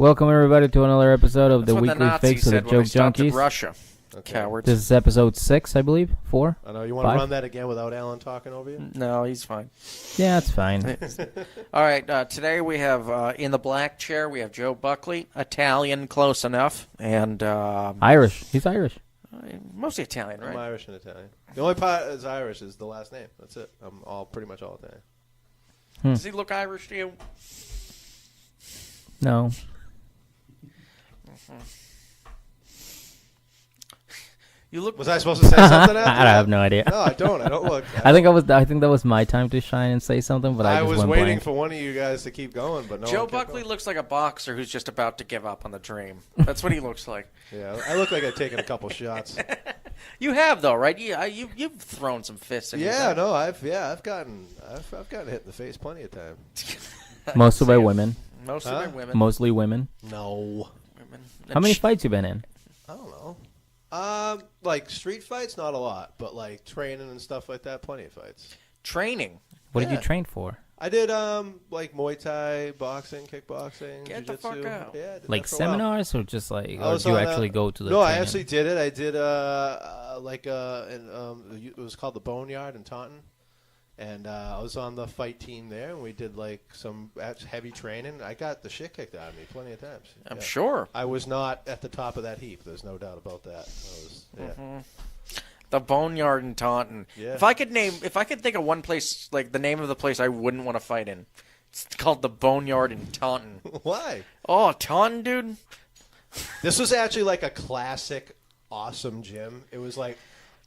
Welcome everybody to another episode of That's the what Weekly the Nazis Fix of the said when Joke they stopped at Junkies. Russia. Okay. Cowards. This is episode 6, I believe. 4? I know. You want to 5? run that again without Alan talking over you? No, he's fine. Yeah, it's fine. All right, today we have, in the black chair, we have Joe Buckley, Italian, close enough, and... Irish. He's Irish. mostly Italian, right? I'm Irish and Italian. The only part that's Irish is the last name. That's it. I'm pretty much all Italian. Does he look Irish to you? No. You look... Was I supposed to say something after I have no idea. No, I don't. I don't look. I think that was my time to shine and say something, but I just was went waiting blank. for one of you guys to keep going, but no. Joe one kept Buckley going. looks like a boxer who's just about to give up on the dream. That's what he looks like. Yeah, I look like I've taken a couple shots. You have, though, right? You've thrown some fists in your Yeah, time. no, I've gotten hit in the face plenty of time. Mostly by women. Mostly by women. Mostly women. No, Women. How many fights you been in? I don't know. Like street fights, not a lot, but like training and stuff like that, plenty of fights. Training. What did you Yeah. train for? I did like Muay Thai, boxing, kickboxing, Get the jiu-jitsu. fuck out. Yeah, I did Like that for a while. seminars or just like, I or was did you on actually go to the No, I training? actually did it. I did it was called the Boneyard in Taunton, and I was on the fight team there, and we did like some heavy training. I got the shit kicked out of me plenty of times. I'm Yeah. sure. I was not at the top of that heap. There's no doubt about that. The Boneyard in Taunton. Yeah. If I could think of one place, like the name of the place I wouldn't want to fight in, it's called the Boneyard in Taunton. Why? Oh, Taunton, dude. This was actually like a classic, awesome gym. It was like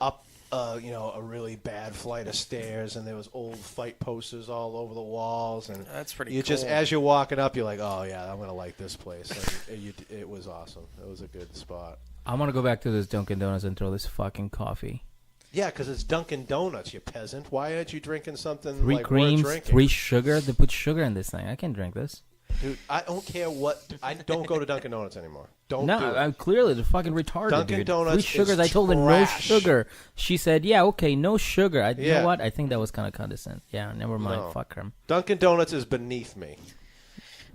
up, a really bad flight of stairs, and there was old fight posters all over the walls. And That's pretty you cool. just, as you're walking up, you're like, oh yeah, I'm gonna like this place. And it was awesome. It was a good spot. I'm going to go back to this Dunkin' Donuts and throw this fucking coffee. Yeah, because it's Dunkin' Donuts, you peasant. Why aren't you drinking something 3 like creams, worth drinking? 3 sugar. They put sugar in this thing. I can't drink this. Dude, I don't care what. I don't go to Dunkin' Donuts anymore. Don't No, do it. I'm clearly they're fucking retarded, Dunkin' dude. Donuts 3 sugars. is I told her no trash. sugar. She said, "Yeah, okay, no sugar." You Yeah. know what? I think that was kind of condescending. Yeah, never mind. No. Fuck him. Dunkin' Donuts is beneath me.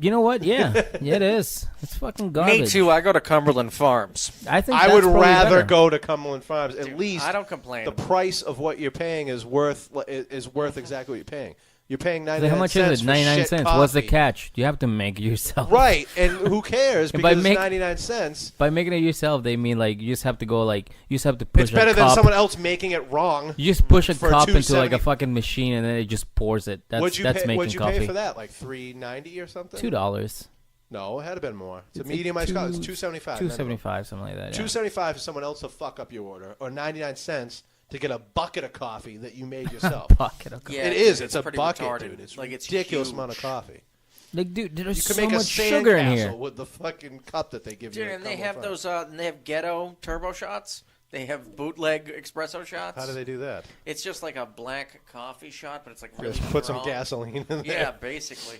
You know what? Yeah, yeah, it is. It's fucking garbage. Me too. I go to Cumberland Farms. I think I that's would probably rather better. go to Cumberland Farms. At Dude, least I don't complain. the price of what you're paying is worth exactly what you're paying. You're paying 99 How much cents is it? for 99 shit cents. What's the coffee. catch? You have to make it yourself. Right, and who cares And by because make- it's 99 cents. By making it yourself, they mean like you just have to go like you just have to push It's better a than cup. someone else making it wrong. You just push a for cup into like a $2.70. fucking machine and then it just pours it. That's What'd you making coffee. pay for that? Like $3.90 or something? $2. No, it had to been more. It's a It's medium like iced coffee. It's $2.75. $2.75, something like that. Yeah. $2.75 for someone else to fuck up your order, or 99 cents to get a bucket of coffee that you made yourself. Bucket of coffee. Yeah, It is. it's It's a pretty bucket, retarded. dude. It's Like, it's ridiculous huge. amount of coffee. Like, dude, there's You could so make a much sugar in here. sandcastle with the fucking cup that they give you. Dude, at and they Cumberland have Farms. those. And they have ghetto turbo shots. They have bootleg espresso shots. How do they do that? It's just like a black coffee shot, but it's like really Just put some strong. gasoline in there. Yeah, basically.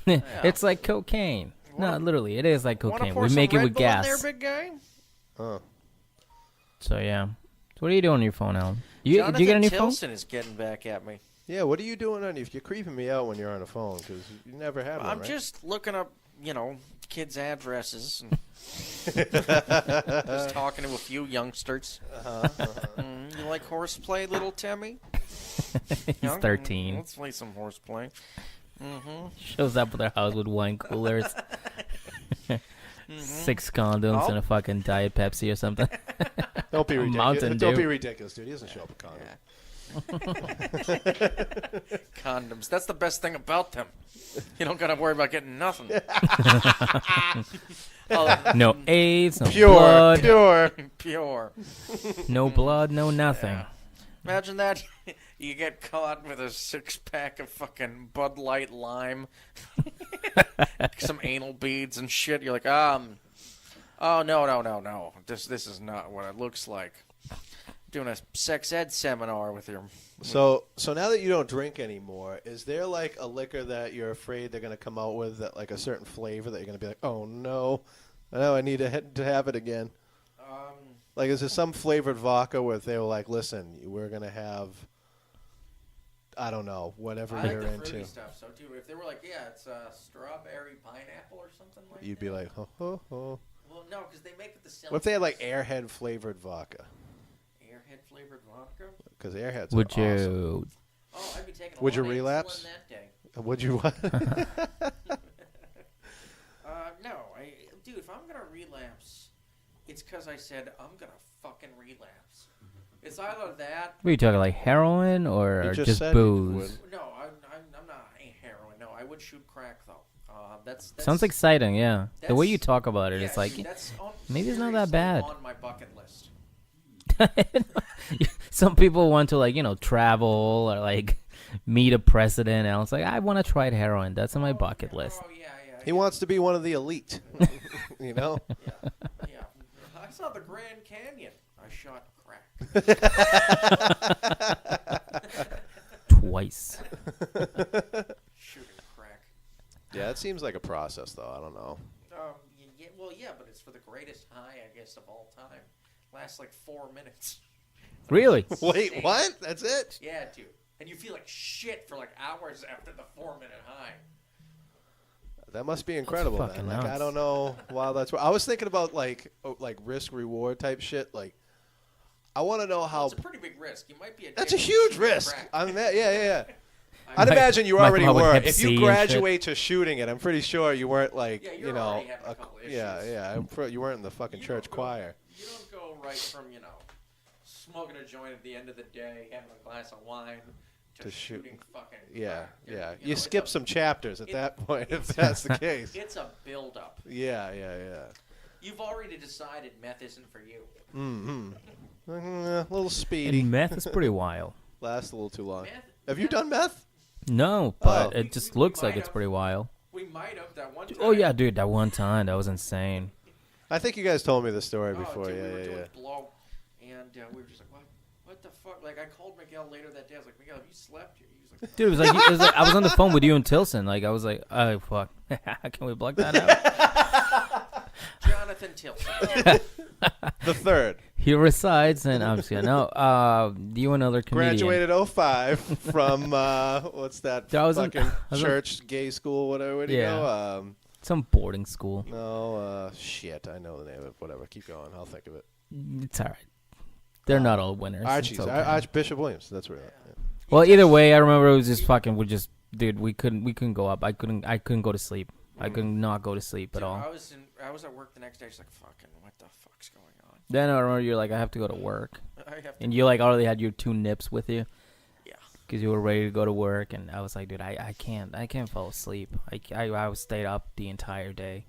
It's like cocaine. No, literally, it is like Wanna cocaine. pour We some make it Red with Bull in gas. there, big guy? Oh. So yeah. So what are you doing on your phone, Alan? Did you Jonathan get a new Tilson is getting back at me. Yeah, what are you doing on? If you're creeping me out when you're on the phone, because you never had one, I'm right? just looking up, kids' addresses. And just talking to a few youngsters. You like horseplay, little Timmy? phone? He's 13. Let's play some horseplay. Shows up at their house with wine coolers. 6 condoms Oh. and a fucking Diet Pepsi or something. Don't be ridiculous. Mountain Don't Dew. be ridiculous, dude. He doesn't show up with condoms. Condoms. That's the best thing about them. You don't got to worry about getting nothing. No AIDS, no Pure, blood. pure. Pure. No blood, no nothing. Yeah. Imagine that. You get caught with a 6-pack of fucking Bud Light Lime, some anal beads and shit. You're like, oh no. This is not what it looks like. Doing a sex ed seminar with your. So now that you don't drink anymore, is there like a liquor that you're afraid they're going to come out with that like a certain flavor that you're going to be like, oh no, I need to have it again? Like, is there some flavored vodka where they were like, listen, we're going to have I don't know, whatever I you're like the fruity into. stuff, so too. If they were like, yeah, it's strawberry pineapple or something like You'd that. be like, ho, ho, ho. Well, no, because they make it the same. What if they had like Airhead flavored vodka? Airhead flavored vodka? Because Airheads Would are awesome. you? Oh, I'd be taking a Would lot you of relapse? insulin that day. Would you what? No, dude, if I'm gonna relapse, it's because I said I'm gonna fucking relapse. It's either that. What are you talking, like heroin or You just said you booze? would. No, I'm not heroin. No, I would shoot crack though. That's Sounds exciting, yeah. The way you that's- talk about it, yeah, it's like dude, that's maybe it's not that seriously bad. on my bucket list. some people want to travel or like meet a president, and I was like, I want to try heroin. That's on my bucket list. Oh yeah. He wants to be one of the elite. You know? Yeah. I saw the Grand Canyon. I shot crack. Twice. Shooting crack. Yeah, it seems like a process, though. I don't know. Yeah, but it's for the greatest high, I guess, of all time. Lasts like 4 minutes. Really? Wait, what? That's it? Yeah, dude. And you feel like shit for like hours after the 4-minute high. That must be incredible, man. fucking Like, I nuts. don't know. Wow, that's. I was thinking about like risk reward type shit. Like, I want to know how. It's a pretty big risk. You might be That's a addicted to huge shooting risk. crack. I mean, yeah. I I'd mean, imagine you my already mom with were. hep If C you and graduate to shooting it, I'm pretty sure you weren't like, Yeah, you're you know, already having a couple issues. you weren't in the fucking You church don't go- choir. You don't go right from, smoking a joint at the end of the day, having a glass of wine, to shooting fucking Yeah, crack. yeah. You You know, it's skip a- some chapters at it- that point if it's- that's the case. It's a build-up. Yeah. You've already decided meth isn't for you. Mm-hmm. A little speedy. And meth is pretty wild. Lasts a little too long. Meth, Have you done meth? No, but Oh. it just We looks like might it's have. pretty wild. We might have that one time. Oh yeah, dude, that one time that was insane. I think you guys told me the story Oh, before. dude, we were Yeah. doing blow, and we were just like, what the fuck? Like, I called Miguel later that day. I was like, Miguel, have you slept? He was like, Dude, it was like I was on the phone with you and Tilson. Like I was like, oh fuck, can we block that out? Jonathan Tilson. The third. He resides, and I'm just kidding. No, you another comedian. Graduated 05 from, what's that Dude, I was in- fucking I was in- church, gay school, whatever. Where'd you Yeah. go? Some boarding school. No, shit. I know the name of it. Whatever. Keep going. I'll think of it. It's all right. They're not all winners. Archie's. It's okay. Archbishop Williams. That's where. Yeah. Well, either way, I remember it was just fucking. Dude, we couldn't go up. I couldn't go to sleep. I could not go to sleep at Dude, all. I was at work the next day. Just like, fucking, what the fuck's going on? Then I remember you're like, I have to go to work, I have to. and you like already had your 2 nips with you. Yeah. Because you were ready to go to work, and I was like, dude, I can't fall asleep. I was stayed up the entire day.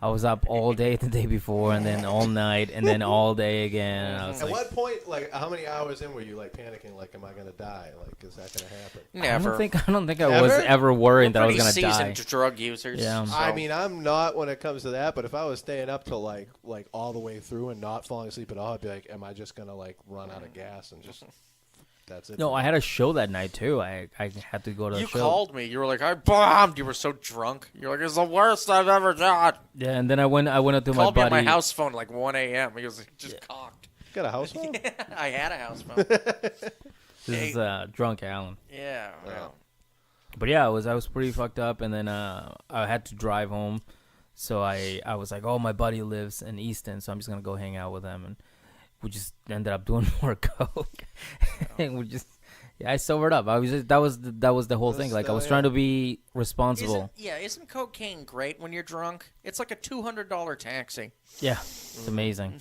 I was up all day the day before, and then all night, and then all day again. And I was At like, what point, like, how many hours in were you like panicking? Like, am I gonna die? Like, is that gonna happen? Never. I don't think I was Ever? ever worried that I was Pretty gonna die. seasoned drug users. Yeah. so- I mean, I'm not when it comes to that. But if I was staying up till like all the way through and not falling asleep at all, I'd be like, am I just gonna like run out of gas and just that's it? No, I had a show that night too. I had to go to you a show. called me. You were like, I bombed. You were so drunk. You're like, it's the worst I've ever done. Yeah, and then I went up to my Called me on buddy. my house phone like 1 a.m. He was like, just cocked. Got a house phone? I had a house phone. This is drunk Alan. Yeah. Well, But yeah, I was pretty fucked up, and then I had to drive home. So I was like, oh, my buddy lives in Easton, so I'm just gonna go hang out with him, and we just ended up doing more coke, and we just. Yeah, I sobered up. I was just, that was the whole thing. Like I was trying to be responsible. Isn't cocaine great when you're drunk? It's like a $200 taxi. Yeah, it's amazing.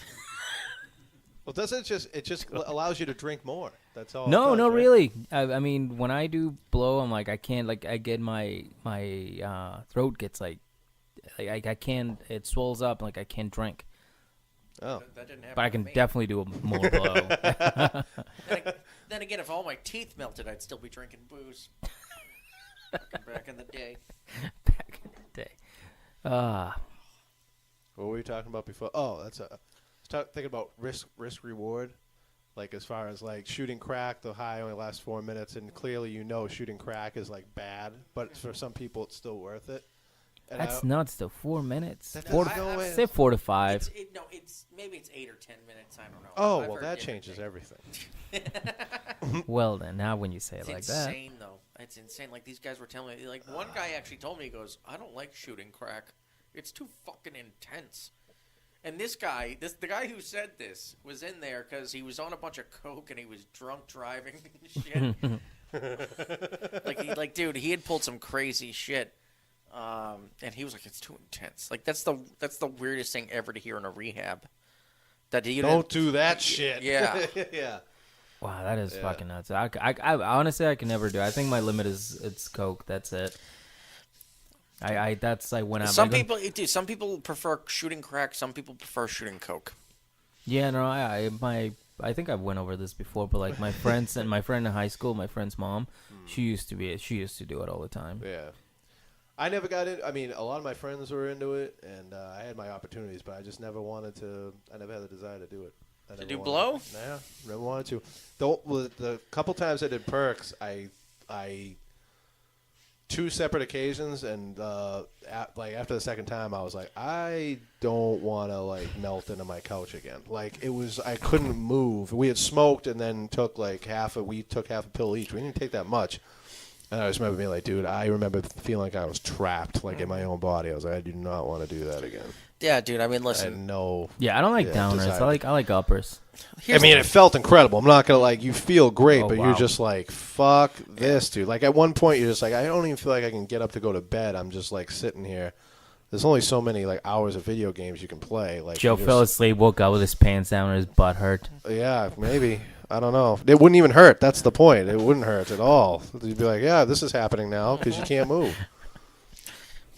Well, doesn't it just allows you to drink more? That's all. No, it does, no, right? really. I mean, when I do blow, I'm like, I can't. Like, I get my throat gets like I can't. It swells up. Like I can't drink. Oh, That didn't happen But I to can me. definitely do more blow. Then again, if all my teeth melted, I'd still be drinking booze. Back in the day. Back in the day. what were we talking about before? Oh, thinking about risk reward. Like as far as like shooting crack, the high only lasts 4 minutes, and clearly shooting crack is like bad, but for some people it's still worth it. And That's nuts. Though 4 minutes. That Four doesn't go in. say 4 to 5. maybe it's 8 or 10 minutes. I don't know. Oh, I've well, heard that different changes things. everything. Well, then, now when you say it It's like that. insane, though. It's insane. Like, these guys were telling me. Like, one guy actually told me, he goes, I don't like shooting crack. It's too fucking intense. And this guy, the guy who said this, was in there because he was on a bunch of coke and he was drunk driving and shit. Dude, he had pulled some crazy shit. And he was like, it's too intense. Like, that's the weirdest thing ever to hear in a rehab. That you Don't do that shit. Yeah. Yeah. Wow, that is fucking nuts. I honestly, I can never do. I think my limit is it's coke. That's it. That's like when I'm. Some people prefer shooting crack. Some people prefer shooting coke. Yeah, no, I think I've went over this before, but like my friends and my friend in high school, my friend's mom, she used to do it all the time. Yeah. I never got in. I mean, a lot of my friends were into it, and I had my opportunities, but I just never wanted to. I never had the desire to do it. To do blow? Nah, never wanted to. The couple times I did perks, I 2 separate occasions, and after the second time, I was like, I don't want to like melt into my couch again. Like I couldn't move. We had smoked, and then took like we took half a pill each. We didn't take that much. And I just remember being like, dude, I remember feeling like I was trapped, like in my own body. I was like, I do not want to do that again. Yeah, dude. I mean, listen. Yeah, I don't like downers. I like uppers. It felt incredible. I'm not gonna you feel great, but wow. you're just like, fuck this, dude. Like at one point, you're just like, I don't even feel like I can get up to go to bed. I'm just like sitting here. There's only so many like hours of video games you can play. Like Joe fell asleep, woke up with his pants down and his butt hurt. Yeah, maybe. I don't know. It wouldn't even hurt. That's the point. It wouldn't hurt at all. You'd be like, yeah, this is happening now because you can't move.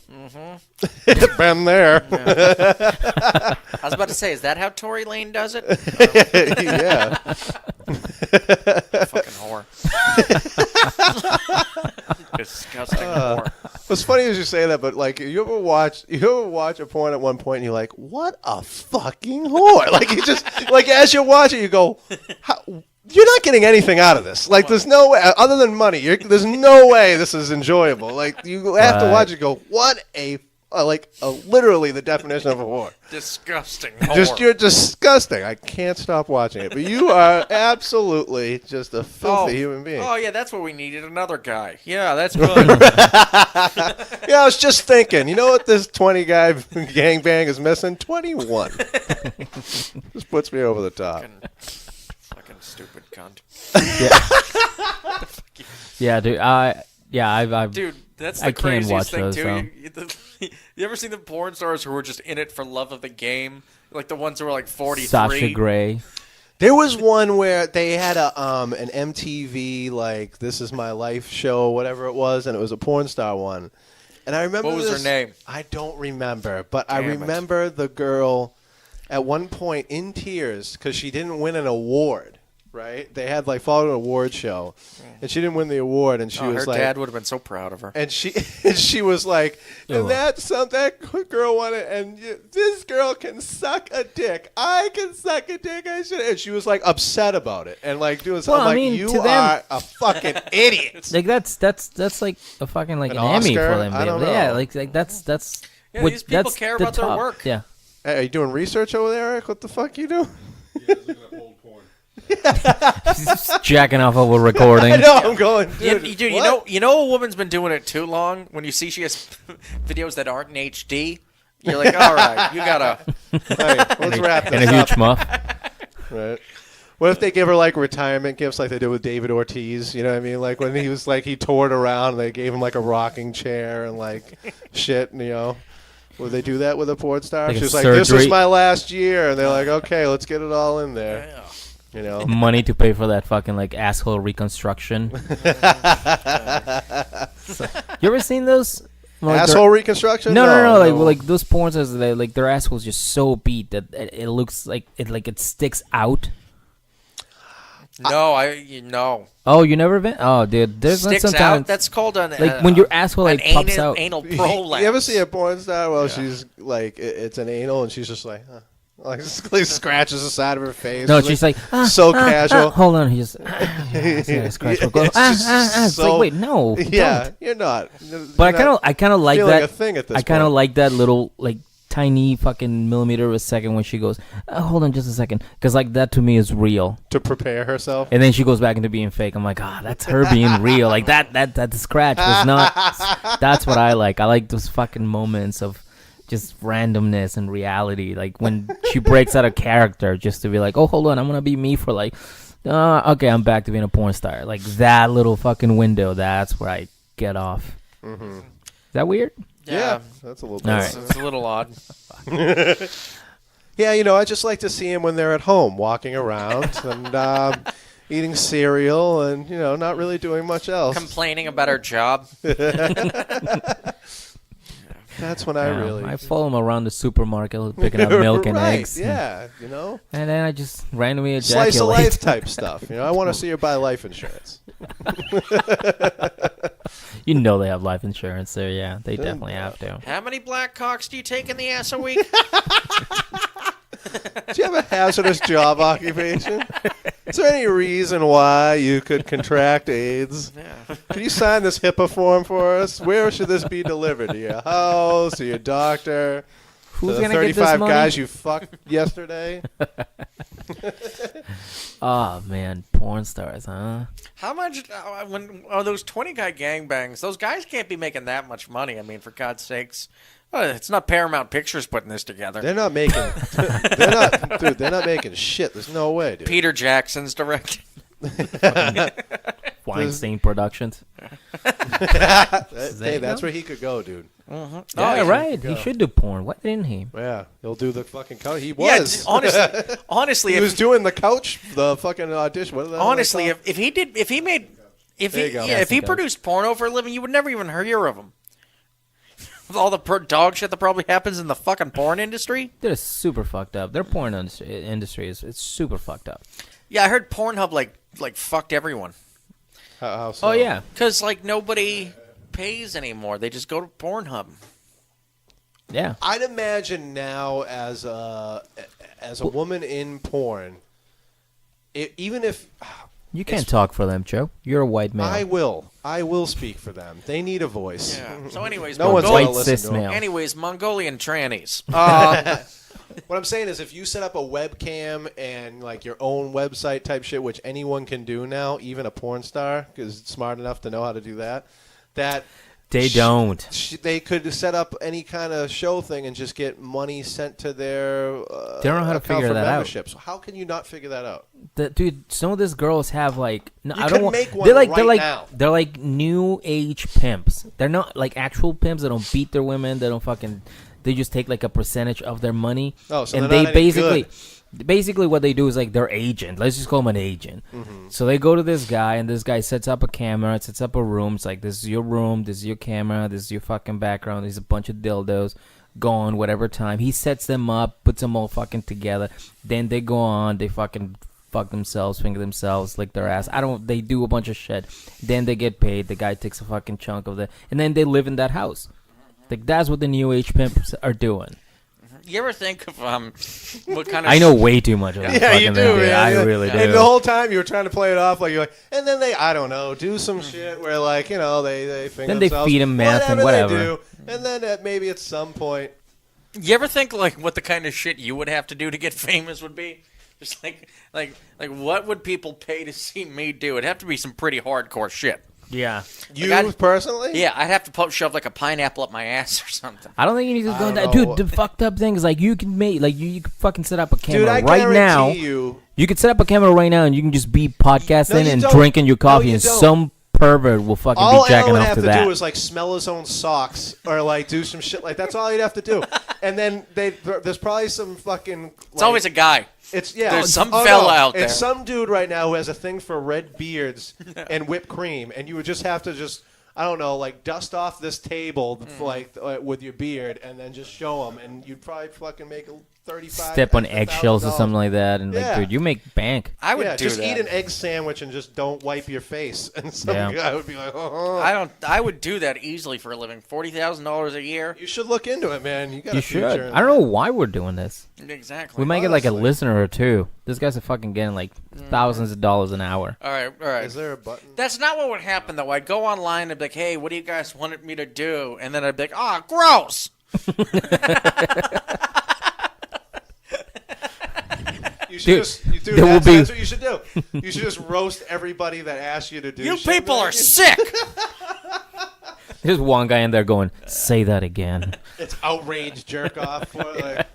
Mm-hmm. Been there. Yeah. I was about to say, is that how Tory Lane does it? Yeah. Fucking whore. Disgusting whore. What's funny is you say that, but like you ever watch a porn at one point and you're like, what a fucking whore. Like you just like as you watch it you go, you're not getting anything out of this. Like there's no way other than money. There's no way this is enjoyable. Like you have to watch it and go, what a literally the definition of a whore. Disgusting whore. You're disgusting. I can't stop watching it. But you are absolutely just a filthy human being. Oh, yeah, that's what we needed, another guy. Yeah, that's good. Yeah, I was just thinking, you know what this 20 guy gangbang is missing? 21. Just puts me over the top. Fucking stupid cunt. Yeah, dude. I've Dude, that's I the can't craziest watch thing, those, too. You ever seen the porn stars who were just in it for love of the game? Like the ones who were like 43? Sasha Grey. There was one where they had an MTV, like, This Is My Life show, whatever it was, and it was a porn star one. And I remember What was her name? I don't remember, but I remember the girl at one point in tears because she didn't win an award. Right? They had followed an award show, and she didn't win the award, and she was her like, dad would have been so proud of her. And she was like, and that girl wanted, and this girl can suck a dick. I can suck a dick. I should. And she was like upset about it, and like doing something. I'm like, you are a fucking idiot. Like that's like a fucking like an Emmy Oscar? for them. I don't know. Yeah, like that's. Yeah, these people care about their work. Yeah. Hey, are you doing research over there, Eric? What the fuck you doing? Yeah, looking up old porn. He's jacking off over recording. I know. I'm going, dude. You know, a woman's been doing it too long. When you see she has videos that aren't in HD, you're like, all right, you gotta. Hey, let's wrap this And a huge up. muff. Right. What if they give her like retirement gifts like they did with David Ortiz? You know what I mean? Like when he was like he toured around, and they gave him like a rocking chair and like shit. You know. Would they do that with a porn star? Like she was a like, "This surgery. is my last year," and they're like, "Okay, let's get it all in there." Yeah. You know, Money to pay for that fucking like asshole reconstruction. You ever seen those? Like, asshole reconstruction? No. Like those porn stars, like their asshole's just so beat that it looks like it sticks out. No. Oh, you never been? Oh, dude, there's Sticks sometimes out. That's called an like when your asshole like pops out. anal prolapse. You ever see a porn star? Well, she's like, it's an anal, and she's just like, huh. Like scratches the side of her face. No, she's like so casual. Hold on, he just scratch. It's like, wait, no, Yeah, don't. you're not. But I kind of like feel that. like a thing at this I kind of point. like that little like tiny fucking millimeter of a second when she goes, hold on just a second, because like that to me is real. To prepare herself. And then she goes back into being fake. I'm like, that's her being real. Like that scratch was not. That's what I like. I like those fucking moments of just randomness and reality. Like when she breaks out of character just to be like, oh, hold on, I'm gonna be me for like, okay, I'm back to being a porn star. Like that little fucking window. That's where I get off. Mm-hmm. Is that weird? Yeah, that's a little bit. All right. It's a little odd. Yeah, I just like to see them when they're at home, walking around and eating cereal and, not really doing much else. Complaining about her job. That's when I really... I follow them around the supermarket picking up milk and right, eggs. Yeah, And then I just randomly ejaculate. Slice of life type stuff. I want to see her buy life insurance. They have life insurance there. Yeah, they definitely have to. How many black cocks do you take in the ass a week? Do you have a hazardous job occupation? Is there any reason why you could contract AIDS? Yeah. Can you sign this HIPAA form for us? Where should this be delivered? To your house, to your doctor? Who's to the gonna get this 35 money? guys you fucked yesterday? Oh man, porn stars, huh? How much those 20-guy gangbangs? Those guys can't be making that much money. I mean, for God's sakes. It's not Paramount Pictures putting this together. They're not making. They're not making shit. There's no way, dude. Peter Jackson's directing. Weinstein Productions. Hey, that's where he could go, dude. Mm-hmm. Yeah, right. He should do porn. Why didn't he? Yeah, he'll do the fucking couch. He was. Yeah, honestly, he was doing the couch, the fucking audition. What honestly, if he produced porno for a living, you would never even hear of him. With all the dog shit that probably happens in the fucking porn industry. They're super fucked up. Their porn industry is super fucked up. Yeah, I heard Pornhub like fucked everyone. How so? Oh yeah, because nobody pays anymore. They just go to Pornhub. Yeah. I'd imagine now as a woman in porn, even if you can't talk for them, Joe. You're a white male. I will speak for them. They need a voice. Yeah. So, anyways, no one's white gonna listen cis to 'em. male. Anyways, Mongolian trannies. What I'm saying is, if you set up a webcam and like your own website type shit, which anyone can do now, even a porn star is smart enough to know how to do that. They don't. They could set up any kind of show thing and just get money sent to their. They don't know how to figure that out. So how can you not figure that out? Dude, some of these girls have like. No, You I don't can want. make one they're like now. they're like new age pimps. They're not like actual pimps. They don't beat their women. They don't fucking. They just take like a percentage of their money. Oh, so and they're they not any good. basically what they do is like their agent. Let's just call him an agent. Mm-hmm. So they go to this guy, and this guy sets up a camera, sets up a room. It's like, this is your room, this is your camera, this is your fucking background. There's a bunch of dildos. Go on whatever time. He sets them up, puts them all fucking together. Then they go on, they fucking fuck themselves, finger themselves, lick their ass. They do a bunch of shit. Then they get paid. The guy takes a fucking chunk of it. And then they live in that house. Like, that's what the new age pimps are doing. You ever think of what kind of? I know way too much about Yeah, you do, man. I really do. And the whole time you were trying to play it off like you're like, and then I don't know, do some shit where like they finger Then they themselves, feed 'em meth and whatever. they do, and then maybe at some point. You ever think like what the kind of shit you would have to do to get famous would be? Just like what would people pay to see me do? It'd have to be some pretty hardcore shit. Yeah. You personally? Yeah, I'd have to shove like a pineapple up my ass or something. I don't think you need to go that. know. Dude, the fucked up thing is like you can make like you can fucking set up a camera Dude, I right now. guarantee You could set up a camera right now and you can just be podcasting you and don't. drinking your coffee No, you and don't. some pervert will fucking all be jacking Alan would off have to to that. do is like smell his own socks or like do some shit like that's all he'd have to do. And then there's probably some fucking. It's always a guy. There's some fella out there. It's some dude right now who has a thing for red beards and whipped cream, and you would just have to I don't know, like dust off this table with your beard, and then just show them, and you'd probably fucking make 35. Step on eggshells or something like that, and Yeah. like, dude, you make bank. I would do just that. eat an egg sandwich and just don't wipe your face, and some Yeah. guy would be like, oh. I would do that easily for a living. $40,000 a year. You should look into it, man. You got You a future should. in I don't know why we're doing this. Exactly. We might get like a honestly. listener or two. This guy's fucking getting like thousands of dollars an hour. All right. Is there a button? That's not what would happen, though. I'd go online and be like, hey, what do you guys wanted me to do? And then I'd be like, gross. You should Dude, dude, there will be- that's what you should do. You should just roast everybody that asks you to do You shit. people are sick. There's one guy in there going, "Say that again." It's outrage jerk off. Like,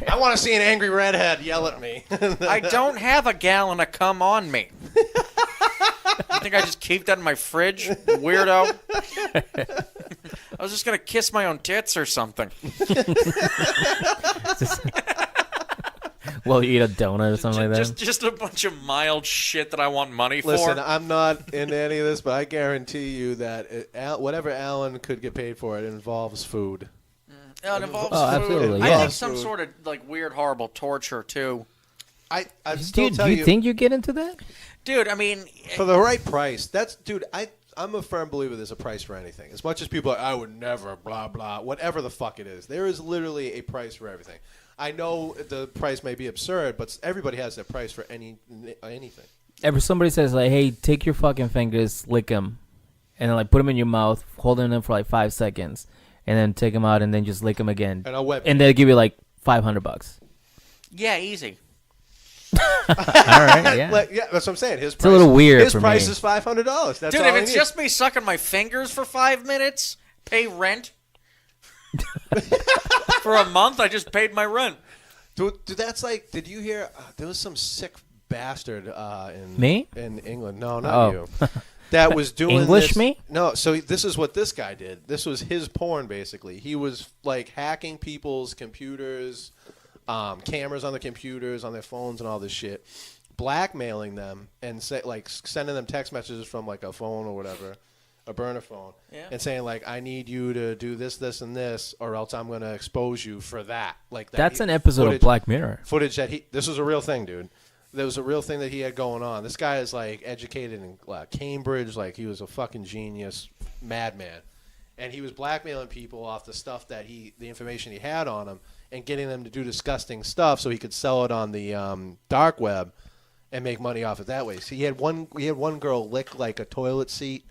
I want to see an angry redhead yell at me. I don't have a gallon of cum on me. You think I just keep that in my fridge, weirdo? I was just gonna kiss my own tits or something. Well, you eat a donut or something like that. Just a bunch of mild shit that I want money for. Listen, I'm not into any of this, but I guarantee you that whatever Alan could get paid for, it involves food. Oh, it involves Oh, food. absolutely, I yeah. think some sort of like weird, horrible torture too. I'd still Dude, tell do you think you get into that? Dude, I mean, for the right price. I'm a firm believer there's a price for anything. As much as people are, I would never, blah, blah, whatever the fuck it is. There is literally a price for everything. I know the price may be absurd, but everybody has their price for anything. Ever somebody says like, "Hey, take your fucking fingers, lick them, and then like put them in your mouth, hold them for like 5 seconds, and then take them out, and then just lick them again, And I'll web and they'll give you like $500." yeah, easy. All right, yeah. Yeah, that's what I'm saying. His It's a little weird His for price me. is $500. That's Dude, all if he it's needs. just me sucking my fingers for 5 minutes, pay rent. For a month, I just paid my rent. Dude, that's like. Did you hear? There was some sick bastard in Me? in England. No, not Oh. you. That was doing English this. me? No, so this is what this guy did. This was his porn, basically. He was like hacking people's computers, cameras on their computers, on their phones, and all this shit, blackmailing them and sending them text messages from like a phone or whatever, a burner phone, and saying like, "I need you to do this, this, and this, or else I'm going to expose you for that." Like that. That's an episode of Black Mirror. Footage that this was a real thing, dude. There was a real thing that he had going on. This guy is like educated in Cambridge, like he was a fucking genius, madman, and he was blackmailing people off the stuff that the information he had on him, and getting them to do disgusting stuff so he could sell it on the dark web and make money off it that way. So he had one girl lick like a toilet seat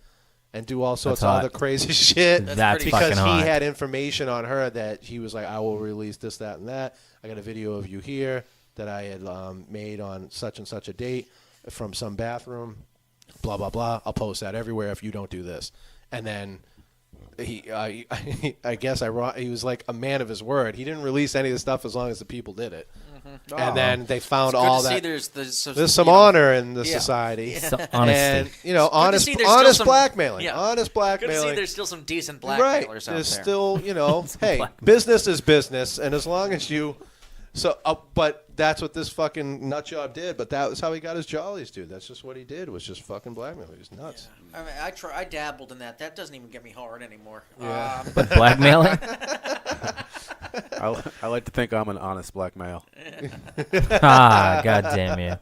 and do all sorts of hot. other crazy shit. That's pretty- fucking Because hot. he had information on her that he was like, I will release this, that, and that. I got a video of you here that I had made on such and such a date from some bathroom. Blah, blah, blah. I'll post that everywhere if you don't do this. And then I guess he was like a man of his word. He didn't release any of the stuff as long as the people did it. Mm-hmm. And then they found It's good all to see that. there's Some you know, honor in the yeah. society. So, honesty. And, honest, see there's still honest some- blackmailing. yeah. Honest Good to blackmailing. see there's still some decent Right. blackmailers out There's there. still, hey, business is business, and as long as you, but that's what this fucking nut job did. But that was how he got his jollies, dude. That's just what he did. Was just fucking blackmail. He was nuts. I mean, I dabbled in that. That doesn't even get me hard anymore. Yeah. But blackmailing? I like to think I'm an honest black male. Ah, god damn you.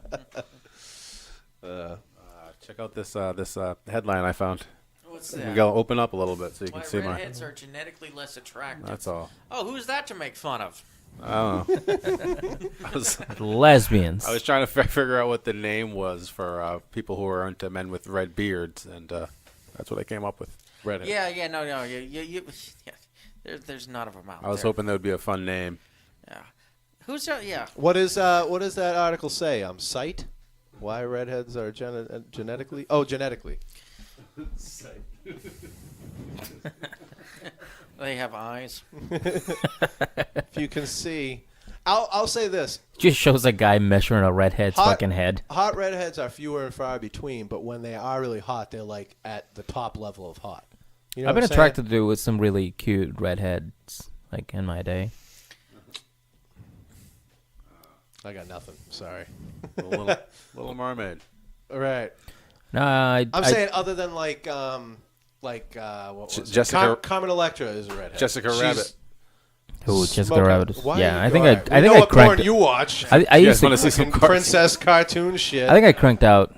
Check out this headline I found. What's You that? can go open up a little bit so you Why can see my. redheads are genetically less attractive. That's all. Oh, who's that to make fun of? I don't know. Lesbians. I was trying to figure out what the name was for people who are into men with red beards, and that's what I came up with. Redhead. Yeah, no. There's none of them out I was there. hoping that would be a fun name. Yeah. Who's that? Yeah. What does that article say? Cite why redheads are genetically? Oh, genetically. They have eyes. If you can see, I'll say this: Just shows a guy measuring a redhead's Hot- fucking head. hot redheads are fewer and far between, but when they are really hot, they're like at the top level of hot. You know I've been what I'm attracted to with some really cute redheads, like in my day. saying? I got nothing. Sorry. Little Mermaid. All right. No, I'm saying other than what was it? Jessica- Carmen Electra is a redhead. Jessica She's Rabbit. who Jessica smoking- Rabbit. Why Yeah, are I you- think all I right, we think know I what porn cranked. you watch. I You guys used want to. to see some Princess cartoon shit. I think I cranked out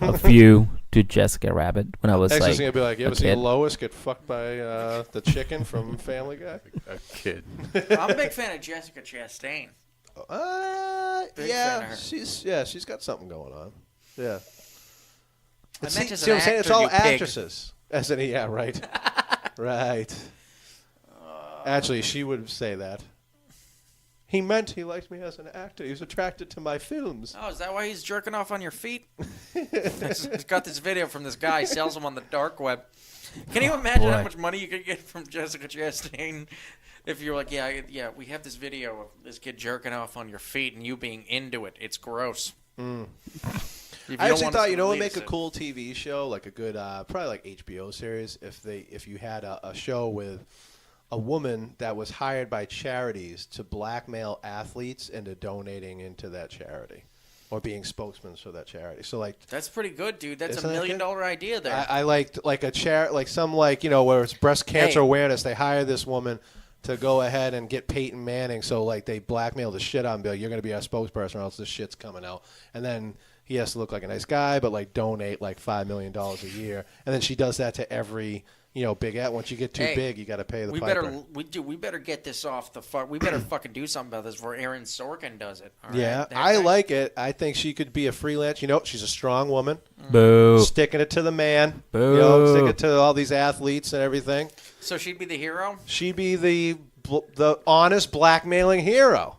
a few to Jessica Rabbit when I was Next like is gonna be like, you ever a see kid. Lois get fucked by the chicken from Family Guy? a kid. I'm a big fan of Jessica Chastain. Big fan of her. She's got something going on. Yeah. I See, meant as see an what I'm saying? It's actor, all you pig. actresses. Yeah, right. Right. Actually, she would say that. He meant he liked me as an actor. He was attracted to my films. Oh, is that why he's jerking off on your feet? He's got this video from this guy. Sells them on the dark web. Can you imagine how much money you could get from Jessica Chastain if you're like, yeah, we have this video of this kid jerking off on your feet and you being into it. It's gross. I actually thought, what would make a cool TV show, like a good, probably like HBO series, if you had a show with a woman that was hired by charities to blackmail athletes into donating into that charity or being spokesmen for that charity. So like that's pretty good, dude. That's $1 million idea there. I liked like a where it's breast cancer awareness. They hire this woman to go ahead and get Peyton Manning. So like they blackmail the shit out of him. Be like, you're going to be our spokesperson or else this shit's coming out. And then he has to look like a nice guy, but like donate like $5 million a year. And then she does that to every big ad. Once you get too big, you got to pay the piper. We better get this off the fuck. We better fucking do something about this before Aaron Sorkin does it. All yeah, right? I like it. I think she could be a freelance. She's a strong woman. Boo. Sticking it to the man. Boo. Sticking it to all these athletes and everything. So she'd be the hero? She'd be the honest blackmailing hero,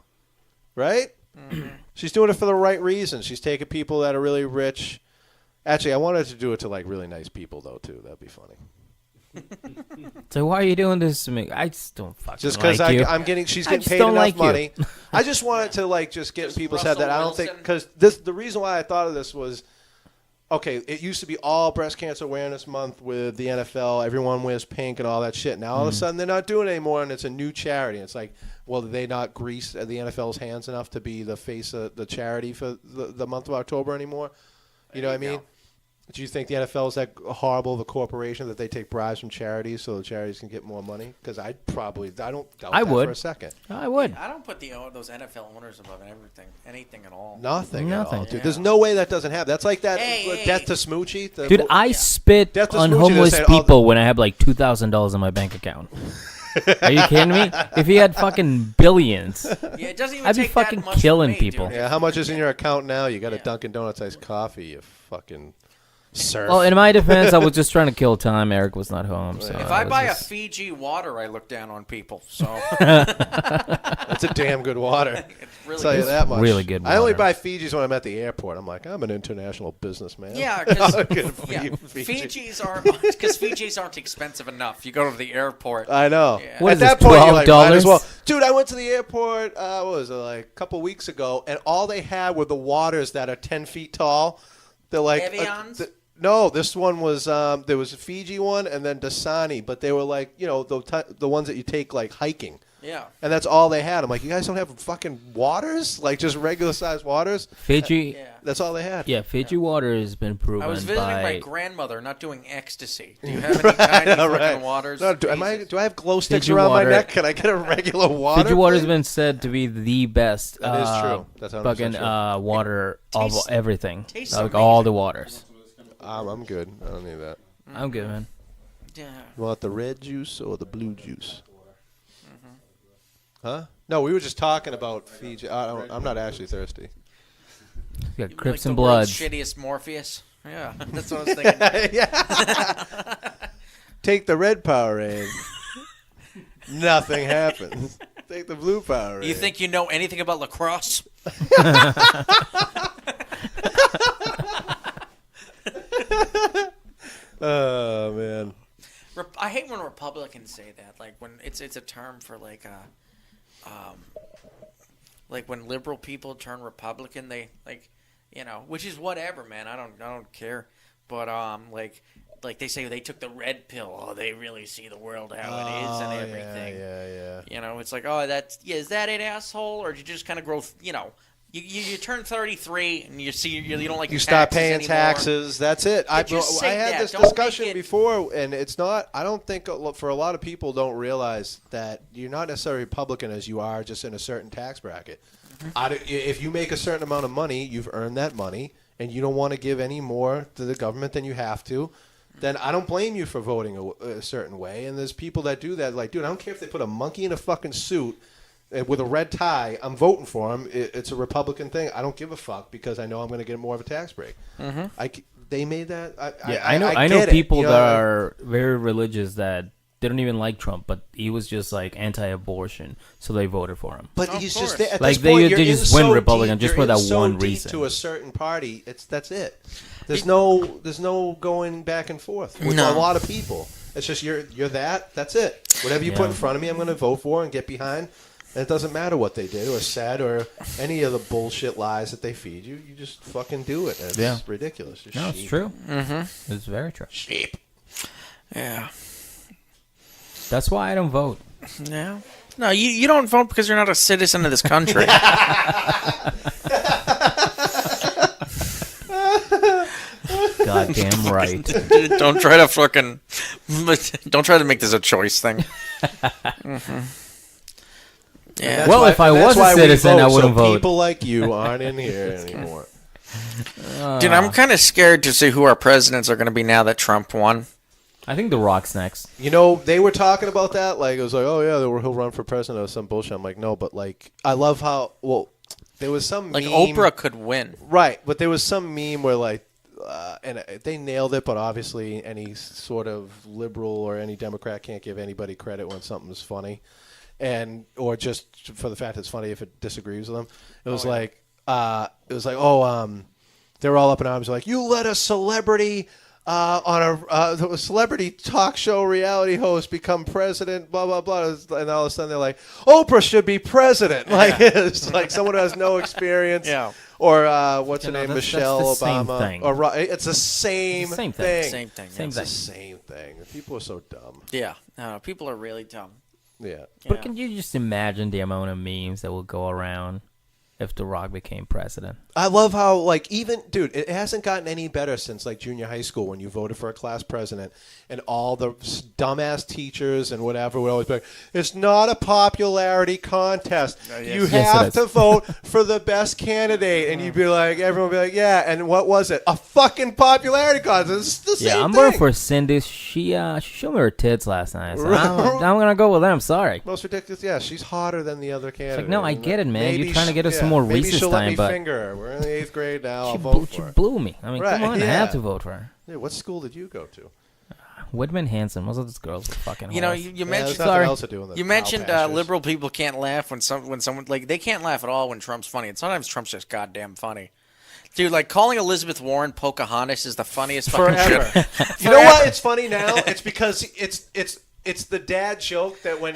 right? Mm-hmm. She's doing it for the right reasons. She's taking people that are really rich. Actually, I wanted to do it to like really nice people though too. That'd be funny. So why are you doing this to me? I just don't fucking just because she's getting paid enough money. I just wanted to like just get people's head that I don't think because the reason why I thought of this was okay. It used to be all Breast Cancer Awareness Month with the NFL. Everyone wears pink and all that shit. Now all of a sudden they're not doing it anymore, and it's a new charity. It's like, well, did they not grease the NFL's hands enough to be the face of the charity for the month of October anymore? You know what I mean? Do you think the NFL is that horrible of a corporation that they take bribes from charities so the charities can get more money? Because I don't doubt that for a second. I would. Yeah, I don't put those NFL owners above anything at all. Nothing at all, dude. There's no way that doesn't happen. That's like that death to Smoochie. Dude, I spit on homeless people when I have like $2,000 in my bank account. Are you kidding me? If he had fucking billions, it doesn't even I'd be take fucking that much killing for me, people. Dude. Yeah, how much is in your account now? You got a Dunkin' Donuts iced coffee, you fucking surf. Well, in my defense, I was just trying to kill time. Eric was not home. So if I buy a Fiji water, I look down on people. So that's a damn good water. Really Tell you that much. Really good water. I only buy Fijis when I'm at the airport. I'm like, I'm an international businessman. Yeah, because Fiji. Fijis aren't expensive enough. You go to the airport. I know. Yeah. What at is that this, point, you're like, might as $12? well. Dude, I went to the airport. What was it, like a couple weeks ago, and all they had were the waters that are 10 feet tall. They're like Evians? no, this one was there was a Fiji one and then Dasani, but they were like the ones that you take like hiking. Yeah. And that's all they had. I'm like, you guys don't have fucking waters? Like just regular sized waters? Fiji. That's all they had. Yeah, Fiji water has been proven. I was visiting by my grandmother, not doing ecstasy. Do you have any tiny fucking waters? No, do I have glow sticks Fiji around water. my neck? Can I get a regular water? Fiji water has been said to be the best. That is true. That's 100% fucking true. Water of everything. Tastes Like amazing. all the waters. I'm good. I don't need that. I'm good, man. Yeah. You want the red juice or the blue juice? Huh? No, we were just talking about Fiji. I'm not actually thirsty. You got Like Crips the and world's Bloods. shittiest Morpheus. Yeah, that's what I was thinking. Yeah. Take the red Powerade. Nothing happens. Take the blue Powerade. You think you know anything about lacrosse? Oh man. I hate when Republicans say that. Like when it's a term for like when liberal people turn Republican, they which is whatever, man. I don't care. But like they say they took the red pill. Oh, they really see the world how it is and everything. Yeah. It's like, oh, is that it, asshole? Or did you just kind of grow? You turn 33 and you see you don't like you your stop taxes paying anymore. taxes. That's it. I just say had that. this Don't discussion make it- before, and it's not. I don't think for a lot of people don't realize that you're not necessarily Republican as you are just in a certain tax bracket. If you make a certain amount of money, you've earned that money, and you don't want to give any more to the government than you have to. Then I don't blame you for voting a certain way. And there's people that do that. Like, dude, I don't care if they put a monkey in a fucking suit with a red tie. I'm voting for him. It's a Republican thing. I don't give a fuck because I know I'm going to get more of a tax break. They made that. I know people that are very religious that they don't even like Trump, but he was just like anti-abortion, so they voted for him. But Of he's course. just at Like, this point, they you're just in win so Republican deep, just you're for in that so one deep reason. to a certain party. That's it. There's no going back and forth with No. a lot of people. It's just you're that. That's it. Whatever you put in front of me, I'm going to vote for and get behind. And it doesn't matter what they did or said or any of the bullshit lies that they feed you. You just fucking do it. And it's ridiculous. You're No, it's sheep. true. It's very true. Sheep. Yeah. That's why I don't vote. Yeah. No, you don't vote because you're not a citizen of this country. Goddamn right. Don't try to make this a choice thing. Yeah. Well, if I was a citizen, I wouldn't vote. People like you aren't in here anymore. Dude, I'm kind of scared to see who our presidents are going to be now that Trump won. I think The Rock's next. You know, they were talking about that. Like, it was like, oh, yeah, he'll run for president or some bullshit. I'm like, no, but, like, I love how, well, there was some Like, meme. Oprah could win. Right, but there was some meme where, like, and they nailed it, but obviously any sort of liberal or any Democrat can't give anybody credit when something's funny. Or just for the fact it's funny if it disagrees with them. It was they're all up in arms like, you let a celebrity on a celebrity talk show reality host become president, blah blah blah, and all of a sudden they're like, Oprah should be president. Like, it's like someone who has no experience. Yeah. Or what's her name, that's Michelle the same Obama. thing. Or it's the same Same thing. thing. Same thing. Same It's thing. the same thing. People are so dumb. Yeah. No, people are really dumb. Yeah. But can you just imagine the amount of memes that will go around if The Rock became president? I love how, like, even, dude, it hasn't gotten any better since, like, junior high school when you voted for a class president and all the dumbass teachers and whatever would always be like, it's not a popularity contest. You have it to is. vote for the best candidate. And you'd be like, everyone would be like, yeah, and what was it? A fucking popularity contest. It's the same Yeah, I'm thing. voting for Cindy. She showed me her tits last night. So I'm going to go with them. Sorry. Most ridiculous, yeah, she's hotter than the other candidate. no, I get it, man. Maybe You're trying to she- get us some more maybe recess she'll time, let me but finger her. We're in the 8th grade now. I'll she vote she for her. blew me. I mean, Right, come on. I yeah. have to vote for her. Dude, what school did you go to? Whitman Hanson. Most of those girls are fucking You know, whores. you Yeah, mentioned there's nothing else to do in the you cow mentioned pastures. liberal people can't laugh when someone like they can't laugh at all when Trump's funny, and sometimes Trump's just goddamn funny. Dude, like calling Elizabeth Warren Pocahontas is the funniest fucking Forever. shit. You know why it's funny now? It's because it's the dad joke that when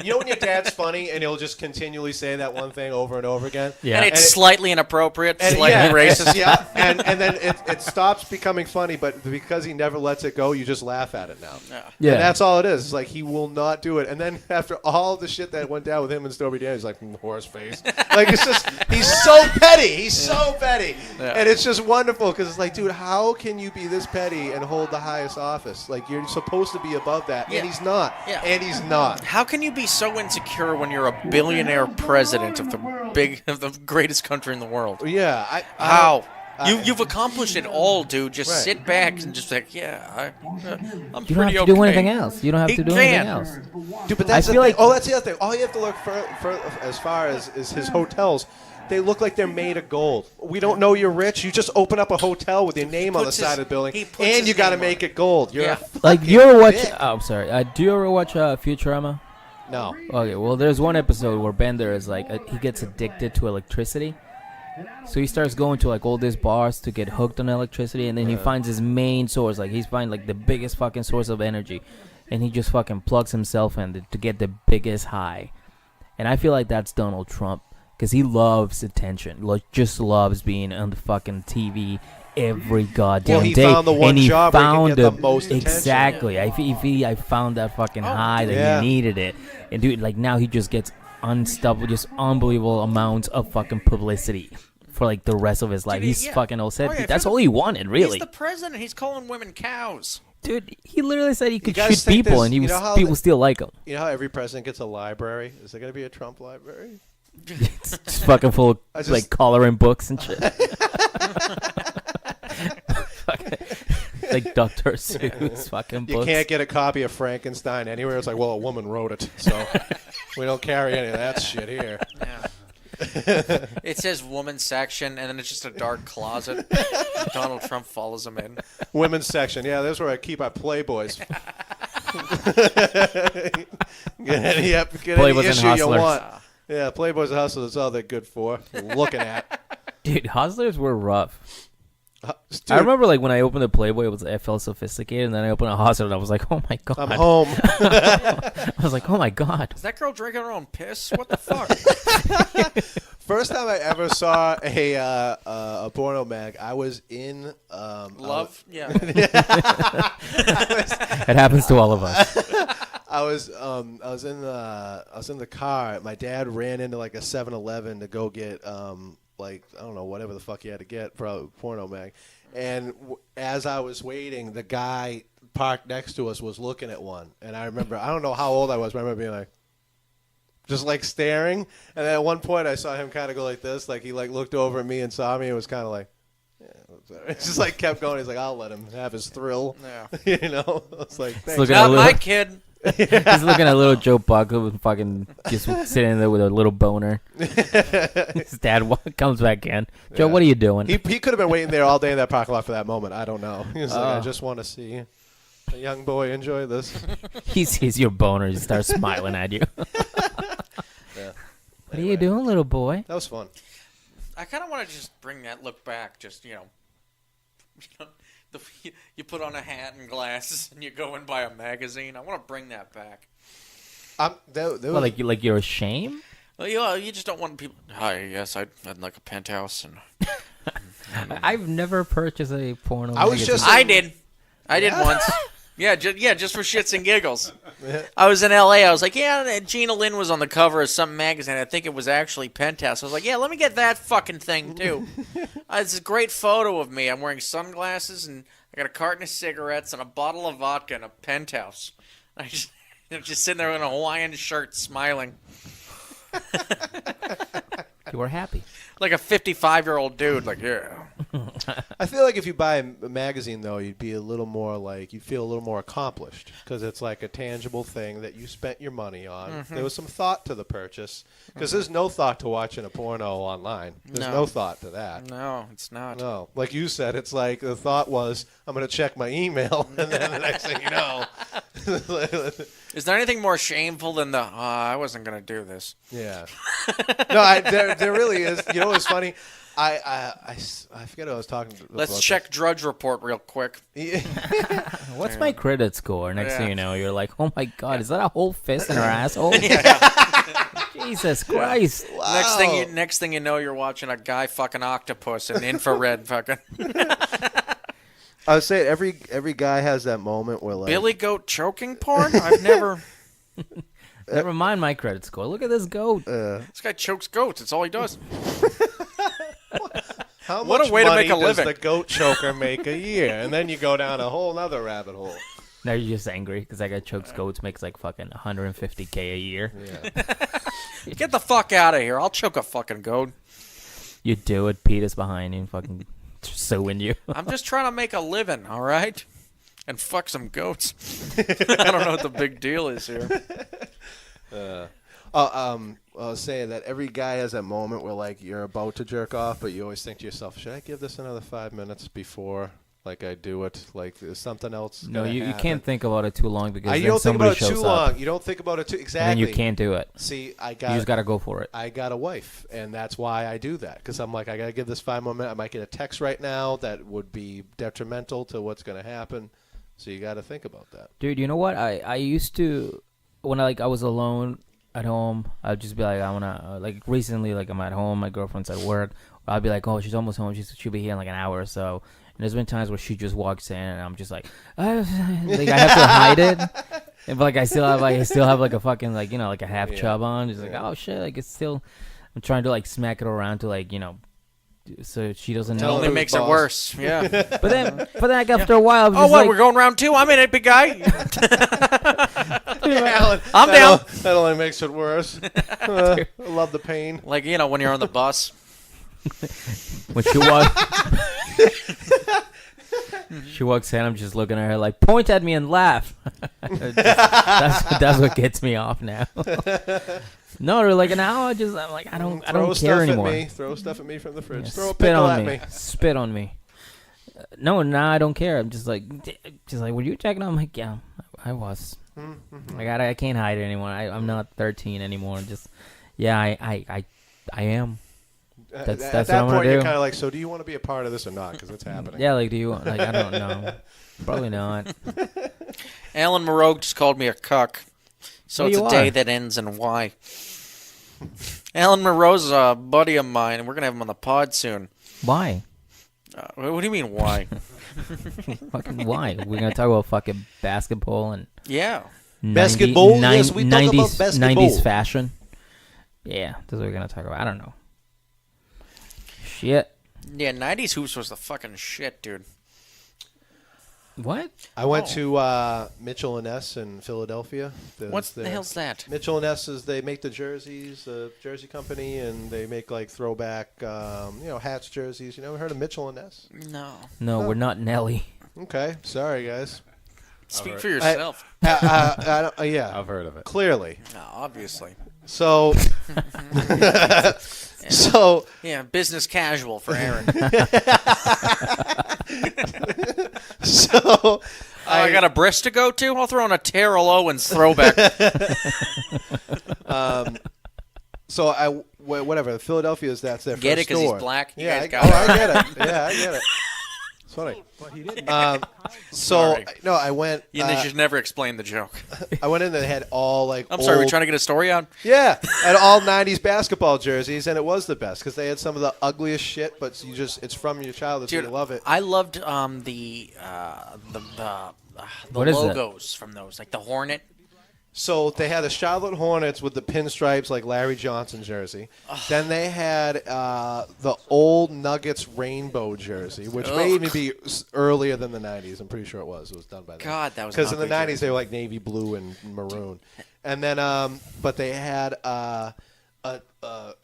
you know when your dad's funny and he'll just continually say that one thing over and over again. Yeah. And it's And it- slightly inappropriate, And slightly yeah, racist. yeah, and then it stops becoming funny, but because he never lets it go, you just laugh at it now. Yeah. And that's all it is. It's like he will not do it. And then after all the shit that went down with him and Stormy Daniels, he's like, horse face. Like, it's just, he's so petty. He's so petty. Yeah. And it's just wonderful because it's like, dude, how can you be this petty and hold the highest office? Like, you're supposed to be above that. Yeah. And he's not. Yeah. And he's not. How can you be so insecure when you're a billionaire president of the greatest country in the world? Yeah. How? You've accomplished it all, dude. Just Right. sit back and just like, yeah, I'm You don't pretty have to okay. do anything else. You don't have He to do can. anything else. Dude, but that's I the feel thing. like- Oh, that's the other thing. All you have to look for as far as is his hotels. They look like they're made of gold. We don't know you're rich. You just open up a hotel with your name on the puts side his- of the building, he puts and his you got to name on make it. it gold. You're Yeah. a fucking Like, you ever watch... dick. Oh, I'm sorry. Do you ever watch Futurama? No. Okay, well, there's one episode where Bender is like, he gets addicted to electricity. So he starts going to like all these bars to get hooked on electricity, and then he finds his main source. Like, he's finding like the biggest fucking source of energy, and he just fucking plugs himself in to get the biggest high. And I feel like that's Donald Trump, because he loves attention. Just loves being on the fucking TV every goddamn Well, he day. found the one and he job where he found could get the most attention. exactly. I found that fucking high that yeah. he needed it, and dude, like now he just gets unstoppable, just unbelievable amounts of fucking publicity for like the rest of his life. Dude, He's yeah. fucking all set. Oh, yeah, if That's you're all he wanted, really. He's the president. He's calling women cows. Dude, he literally said he could guys shoot think people, this- and he you was know how people the- still like him. You know how every president gets a library? Is there going to be a Trump library? It's just fucking full of I just- like coloring books and shit. Like Dr. Seuss fucking You books. can't get a copy of Frankenstein anywhere. It's like, well, a woman wrote it, so we don't carry any of that shit here. Yeah. It says woman section, and then it's just a dark closet. Donald Trump follows him in. Women's section. Yeah, that's where I keep our Playboys. Get Playboys any and issue you Hustlers. want. Yeah, Playboys and Hustlers. That's all they're good for. Looking at. Dude, Hustlers were rough. Dude, I remember like when I opened the Playboy, I felt sophisticated, and then I opened a Hustler, and I was like, oh my god. I'm home. I was like, oh my god. Is that girl drinking her own piss? What the fuck? First time I ever saw a porno mag, I was in Love? Yeah. It happens to all of us. I was in the car. My dad ran into like a 7-Eleven to go get like I don't know whatever the fuck he had to get, probably porno mag. And as I was waiting, the guy parked next to us was looking at one. And I remember, I don't know how old I was, but I remember being like, just like staring. And then at one point I saw him kind of go like this, like he like looked over at me and saw me and was kind of like, yeah, it's just like kept going. He's like, I'll let him have his thrill. Yeah. You know, it's like, thanks. Looking Not at my little, kid. he's looking at little Joe Buckley with fucking just sitting there with a little boner. His dad comes back in. Joe, Yeah. what are you doing? He could have been waiting there all day in that parking lot for that moment. I don't know. He was like, I just want to see a young boy enjoy this. He sees your boner. He starts smiling at you. Yeah. What are you doing, little boy? That was fun. I kind of want to just bring that look back. Just, you put on a hat and glasses and you go and buy a magazine. I want to bring that back. Well, like you're ashamed? Well, you just don't want people. Hi, yes, I'd like a penthouse and. I've never purchased a porno. I was magazine. just- I did once. Yeah, just for shits and giggles. I was in L.A. I was like, yeah, Gina Lynn was on the cover of some magazine. I think it was actually Penthouse. I was like, yeah, let me get that fucking thing, too. It's a great photo of me. I'm wearing sunglasses, and I got a carton of cigarettes and a bottle of vodka and a Penthouse. I'm just sitting there in a Hawaiian shirt smiling. You were happy. Like a 55-year-old dude. Like, yeah. I feel like if you buy a magazine, though, you'd be a little more like, you feel a little more accomplished because it's like a tangible thing that you spent your money on. Mm-hmm. There was some thought to the purchase because there's no thought to watching a porno online. There's No. no thought to that. No, it's not. No. Like you said, it's like the thought was, I'm going to check my email, and then the next thing you know. Is there anything more shameful than I wasn't going to do this? Yeah. No, there really is. You know what's funny? I forget who I was talking to. Let's about check Drudge Report real quick. this. What's my credit score? Next thing Yeah. you know, you're like, oh my god, is that a whole fist in her asshole? Jesus Christ! Next thing you know, you're watching a guy fucking octopus in infrared fucking. I would say every guy has that moment where like Billy goat choking porn? I've never. Never mind my credit score. Look at this goat. This guy chokes goats. It's all he does. how what a much way to money make a does living. the goat choker make a year? And then you go down a whole other rabbit hole. Now you're just angry because that guy chokes goats, makes like fucking $150K a year. Yeah. Get the fuck out of here. I'll choke a fucking goat. You do it. Peter's behind you and fucking suing you. I'm just trying to make a living, all right? And fuck some goats. I don't know what the big deal is here. I was saying that every guy has that moment where like you're about to jerk off, but you always think to yourself, should I give this another 5 minutes before like I do it? Like is something else? No, gonna you happen? can't think about it too long because You then don't think somebody about it shows too up long. You don't think about it too and exactly. then you can't do it. See, You just got to go for it. I got a wife, and that's why I do that. Because I'm like, I got to give this 5 more minutes. I might get a text right now that would be detrimental to what's going to happen. So you got to think about that. Dude, you know what? I used to, when I was alone at home, I'd just be like, I want to, like recently, like I'm at home, my girlfriend's at work. I'll be like, oh, she's almost home. She'll be here in like an hour or so. And there's been times where she just walks in and I'm just like I have to hide it. And, but like I still have like a fucking like, like a half chub on. Just like, oh shit, like it's still, I'm trying to like smack it around to like, so she doesn't Tell know. Only who's makes it boss. worse. Yeah. But then like after a while, I'm Oh, just what? like, We're going round 2? I'm in it, big guy. Alan, I'm down. That only makes it worse. I love the pain. Like, when you're on the bus. when she walks in, I'm just looking at her like, point at me and laugh. that's what gets me off now. No, they're like an hour. I'm like, I don't care anymore. Throw stuff at me from the fridge. Yeah, Throw a spit pickle on at me. me. Spit on me. No, I don't care. I'm just like, were you checking? I'm like, yeah, I was. Like I can't hide it anymore. I'm not 13 anymore. Just I am. At That's that what I'm point, gonna you're do. kind of like, so do you want to be a part of this or not? Because it's happening. Yeah, like do you like I don't know. Probably not. Alan Moreau just called me a cuck. So Well, it's you a day are. that ends in Y. Alan Moreau's a buddy of mine, and we're going to have him on the pod soon. Why? What do you mean, why? Fucking why? We're gonna talk about fucking basketball and Yeah. Basketball? Yes, we talk about basketball. 90s fashion. Yeah, that's what we're gonna talk about. I don't know. Shit. Yeah, 90s hoops was the fucking shit, dude. What? I went to Mitchell and Ness in Philadelphia. What the hell's that? Mitchell and Ness is they make the jerseys, the jersey company, and they make like throwback, hats, jerseys. You never heard of Mitchell and Ness? No. No, we're not Nelly. Okay, sorry guys. Speak for yourself. Yeah, I've heard of it. clearly. No, obviously. So, so Yeah, business casual for Aaron. so I got a breast to go to? I'll throw in a Terrell Owens throwback. Whatever. Philadelphia's that's their Get it first store. because he's black? You Yeah, guys got it. I get it. Yeah, I get it. It's funny. Sorry. I went. You should never explain the joke. I went in and they had all like. I'm sorry, we're old- trying to get a story out? Yeah, had all '90s basketball jerseys, and it was the best because they had some of the ugliest shit, but it's from your childhood, so Dude, you love it. I loved the What is it? logos from those, like the Hornet. So they had the Charlotte Hornets with the pinstripes like Larry Johnson jersey. Then they had the old Nuggets rainbow jersey, which may even be earlier than the '90s. I'm pretty sure it was. It was done by then. God, that was because in the an ugly '90s they were like navy blue and maroon. And then, but they had a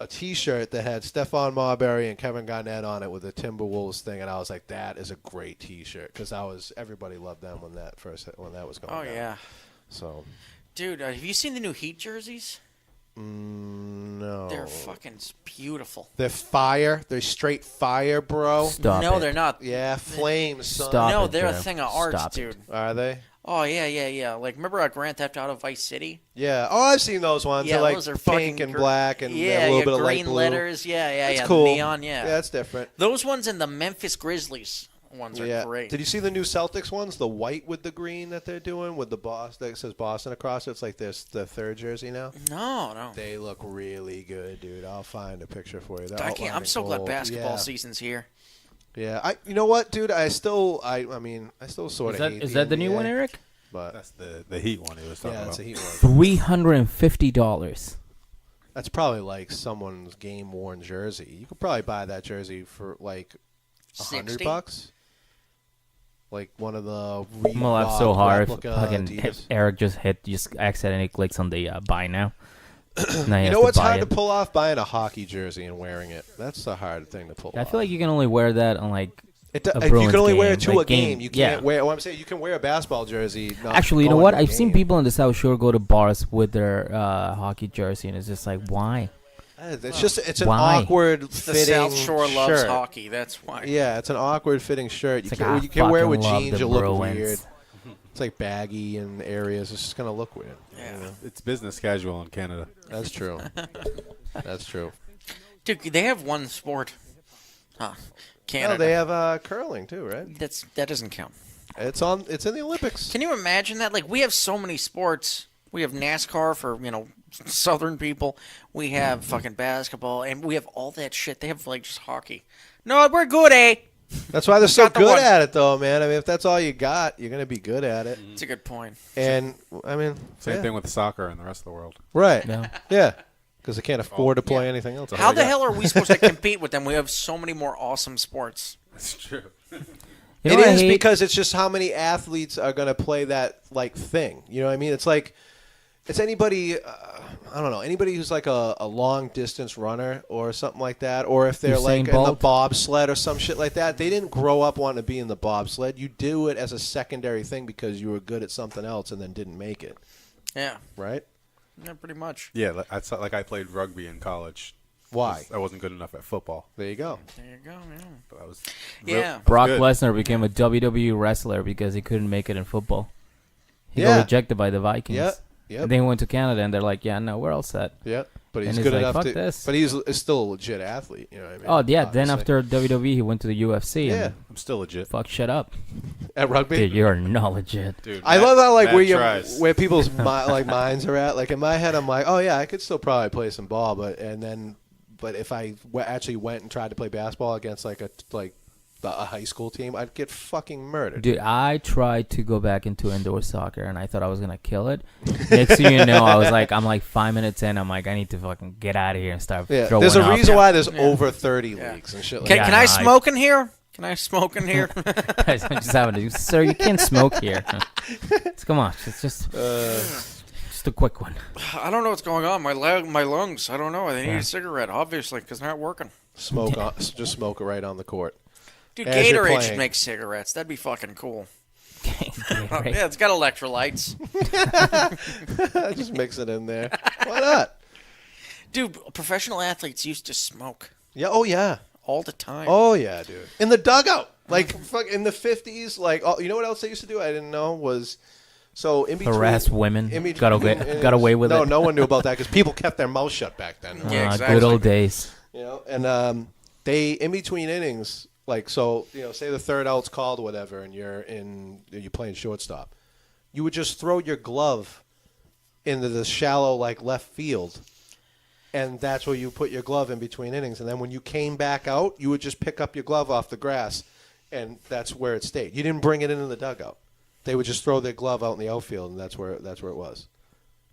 T-shirt that had Stephon Marbury and Kevin Garnett on it with the Timberwolves thing, and I was like, that is a great T-shirt because everybody loved them when that was going. Oh, down. yeah. So. Dude, have you seen the new Heat jerseys? No. They're fucking beautiful. They're fire. They're straight fire, bro. Stop no, it. they're not. Yeah, flames, son. Stop No, it, they're a Joe. thing of art, Stop it. dude. Are they? Oh, yeah. Like, remember Grand Theft Auto Vice City? Yeah. Oh, I've seen those ones. Yeah, They're like those are pink fucking and black and yeah, a little bit of green light blue. letters. Yeah. That's cool. Neon, yeah. Yeah, that's different. Those ones and the Memphis Grizzlies ones are Yeah. great. Did you see the new Celtics ones? The white with the green that they're doing with the boss that says Boston across it. It's like this the third jersey now. No. They look really good, dude. I'll find a picture for you. They're I can't. outlined I'm in so glad gold. basketball Yeah. season's here. Yeah. You know what, dude? I still sort of hate Is that the new NBA, one, Eric? But That's the Heat one he was talking yeah, about. it's a Heat one. $350. That's probably like someone's game-worn jersey. You could probably buy that jersey for like $100. Like one of the I'm gonna laugh so hard. replica Fucking Adidas. Eric just accidentally clicks on the buy now. Now he You has know what's to buy hard it. to pull off? Buying a hockey jersey and wearing it. That's the hard thing to pull off. I feel like you can only wear that on like you Bruins can only wear it game, to like a game. game. You Yeah. can't wear. What I'm saying, you can wear a basketball jersey. Not Actually, you know going what? to a I've seen game. people in the South Shore go to bars with their hockey jersey, and it's just like, why? It's an Why? awkward The fitting South Shore loves shirt. hockey. That's why. Yeah, it's an awkward fitting shirt. It's You like, can't wear it with fucking love jeans. the You'll look Bruins. weird. It's like baggy in areas. It's just gonna look weird. Yeah. It's business casual in Canada. That's true. That's true. Dude, they have one sport. Huh. Canada. No, they have curling too, right? That doesn't count. It's in the Olympics. Can you imagine that? Like, we have so many sports. We have NASCAR for, Southern people. We have fucking basketball, and we have all that shit. They have, like, just hockey. No, we're good, eh? That's why they're so Got the good one. at it, though, man. I mean, if that's all you got, you're gonna be good at it. It's a good point. And I mean, Same yeah. thing with soccer and the rest of the world. right? No. Yeah, because they can't afford to play anything else. How the hell are we supposed to compete with them? We have so many more awesome sports. That's true. You It know what I is hate? because it's just how many athletes are going to play that like thing. You know what I mean? It's like it's anybody. I don't know, anybody who's like a long distance runner or something like that, or if they're Usain like in the Bolt? bobsled or some shit like that. They didn't grow up wanting to be in the bobsled. You do it as a secondary thing because you were good at something else and then didn't make it. Yeah. Right? Yeah, pretty much. Yeah, I played rugby in college. Why? I wasn't good enough at football. There you go. There you go, yeah. But I was Yeah. Brock good. Lesnar became a WWE wrestler because he couldn't make it in football. He got rejected by the Vikings. Yep. Yep. And then he went to Canada, and they're like, yeah, no, we're all set. Yep. But And he's he's good like, enough "Fuck to. this." But he's still a legit athlete. You know what I mean? Oh, yeah. Then Obviously. after WWE, he went to the UFC. Yeah. And I'm still legit. fuck shit up. At rugby. Dude, you're not legit. Dude, I love how like Matt where people's minds are at. Like in my head, I'm like, oh yeah, I could still probably play some ball, but if I actually went and tried to play basketball against a high school team, I'd get fucking murdered. Dude, I tried to go back into indoor soccer, and I thought I was gonna kill it. Next thing you know, I'm like 5 minutes in. I'm like, I need to fucking get out of here and start throwing There's a up. reason why there's over 30 leagues and shit like Can, that. can I smoke in here? Can I smoke in here? I'm just having to, sir, you can't smoke here. Come on, it's just a quick one. I don't know what's going on. My lungs. I don't know. They need a cigarette, obviously, because they're not working. Just smoke it right on the court. Dude, As you're Gatorade should playing. make cigarettes. That'd be fucking cool. Gatorade. Yeah, it's got electrolytes. Just mix it in there. Why not? Dude, professional athletes used to smoke Yeah. Oh yeah. all the time. Oh yeah, dude. In the dugout, like in the 50s, like you know what else they used to do? I didn't know was so in between Harass women. in between- Got away with it. No one knew about that because people kept their mouth shut back then. Yeah, exactly. Good old days. You know, and they in between innings, like so, you know, say the third out's called or whatever, and you're playing shortstop, you would just throw your glove into the shallow like left field, and that's where you put your glove in between innings, and then when you came back out, you would just pick up your glove off the grass, and that's where it stayed. You didn't bring it into the dugout. They would just throw their glove out in the outfield, and that's where it was.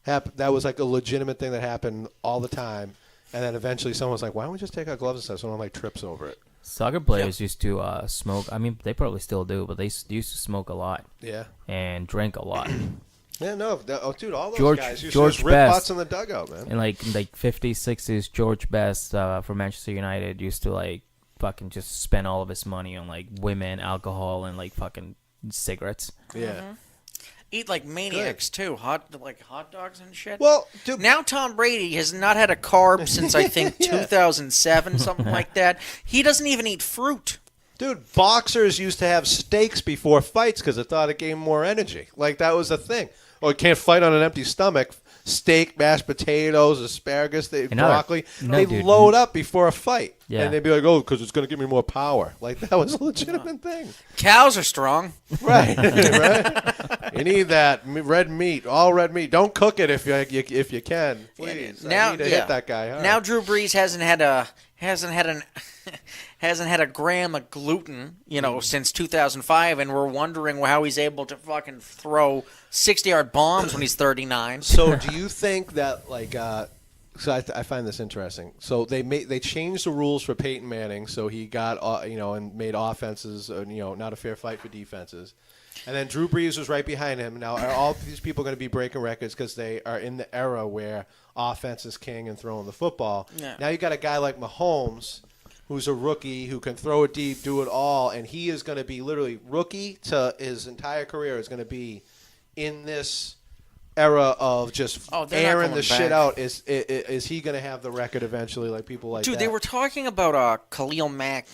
That was like a legitimate thing that happened all the time. And then eventually someone was like, why don't we just take our gloves and stuff? Someone like trips over it. Soccer players used to smoke. I mean, they probably still do, but they used to smoke a lot Yeah. and drink a lot. Yeah, no. Oh, dude, all those George- guys used George to just rip Best. butts in the dugout, man. In like 50s, 60s, George Best for Manchester United used to like fucking just spend all of his money on like women, alcohol, and like fucking cigarettes. Yeah. Eat like maniacs too, hot dogs and shit. Well, dude, Now Tom Brady has not had a carb since I think 2007, something like that. He doesn't even eat fruit. dude, boxers used to have steaks before fights because they thought it gave more energy. Like, that was a thing. Oh, you can't fight on an empty stomach. Steak, mashed potatoes, asparagus, broccoli. They'd dude. load up before a fight. Yeah. And they'd be like, oh, because it's going to give me more power. Like, that was a legitimate thing. Cows are strong. Right. Right? You need that red meat, all red meat. Don't cook it if you can. Please. I need to hit that guy hard. Now Drew Brees hasn't had a gram of gluten, since 2005, and we're wondering how he's able to fucking throw 60-yard bombs when he's 39. So do you think that, like, so I find this interesting. So they changed the rules for Peyton Manning, so he got, and made offenses, not a fair fight for defenses. And then Drew Brees was right behind him. Now, are all these people going to be breaking records because they are in the era where offense is king and throwing the football? Yeah. Now you got a guy like Mahomes, who's a rookie, who can throw it deep, do it all, and he is going to be literally rookie to his entire career is going to be in this era of just they're not airing coming the shit back. out. Is he going to have the record eventually, like people like Dude, that? they were talking about Khalil Mack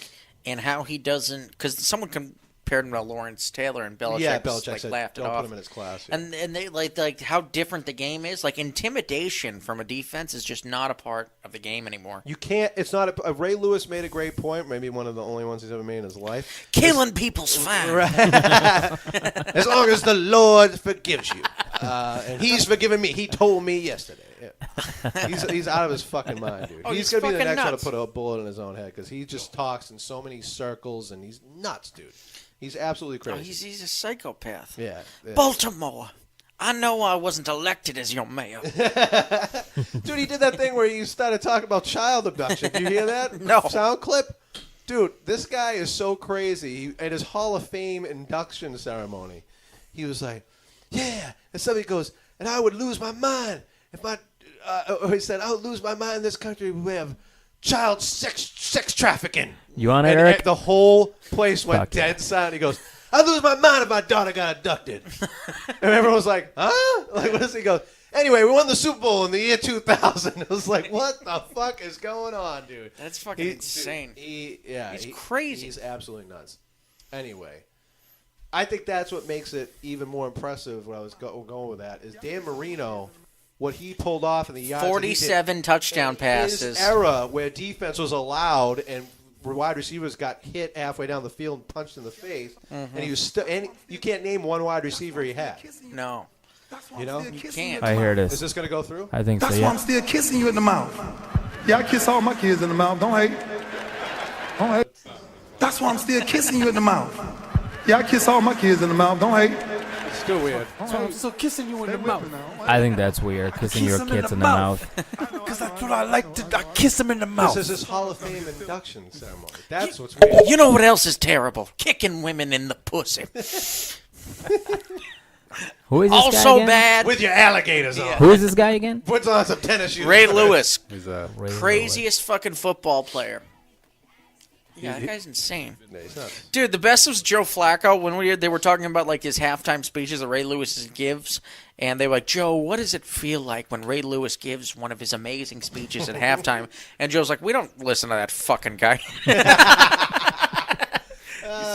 and how he doesn't, because someone compared him to Lawrence Taylor, and Belichick, yeah, Belichick said, laughed it don't off. put him in his class. Yeah. And they like how different the game is. Like, intimidation from a defense is just not a part of the game anymore. You can't. It's not. Ray Lewis made a great point. Maybe one of the only ones he's ever made in his life. Killing people's fine. As long as the Lord forgives you, and He's forgiven me. He told me yesterday. Yeah. He's out of his fucking mind, dude. Oh, he's he's gonna be the fucking next one nuts. to put a bullet in his own head because he just talks in so many circles and he's nuts, dude. He's absolutely Oh, crazy. he's a psychopath. Yeah. Baltimore. I know I wasn't elected as your mayor. Dude, he did that thing where he started talking about child abduction. Did you hear that? No. Sound clip? Dude, this guy is so crazy. At his Hall of Fame induction ceremony, he was like, yeah. And somebody goes, and I would lose my mind if or he said, I would lose my mind in this country if we have child sex trafficking. You on it, And Eric? the whole place went Fuck dead silent. He goes, I'd lose my mind if my daughter got abducted. And everyone was like, huh? Like, what is he go? Anyway, we won the Super Bowl in the year 2000. It was like, what the fuck is going on, dude? That's fucking insane. He's crazy. He's absolutely nuts. Anyway, I think that's what makes it even more impressive. What I was going with that is Dan Marino, what he pulled off in the yards. 47 touchdown passes. His era where defense was allowed and wide receivers got hit halfway down the field and punched in the face, and he was and you can't name one wide receiver he had. No. You know? You can't. I hear this. Is this going to go through? I think so, That's why I'm still kissing you in the mouth. Yeah, I kiss all my kids in the mouth. Don't hate. Don't hate. That's why I'm still kissing you in the mouth. Yeah, I kiss all my kids in the mouth. Don't hate. It's still weird. So I'm still kissing you in the mouth. I think that's weird, kissing your kids in the mouth. Because that's what I like to. I kiss them in the mouth. This is his Hall of Fame induction ceremony. That's what's weird. You know what else is terrible? Kicking women in the pussy. Who is this guy Also again? bad. With your alligators on. Who is this guy again? Puts on some tennis shoes. Ray Lewis. He's Craziest fucking football player. Yeah, that guy's insane. No, he's not. Dude, the best was Joe Flacco when they were talking about like his halftime speeches that Ray Lewis gives, and they were like, Joe, what does it feel like when Ray Lewis gives one of his amazing speeches at halftime? And Joe's like, we don't listen to that fucking guy.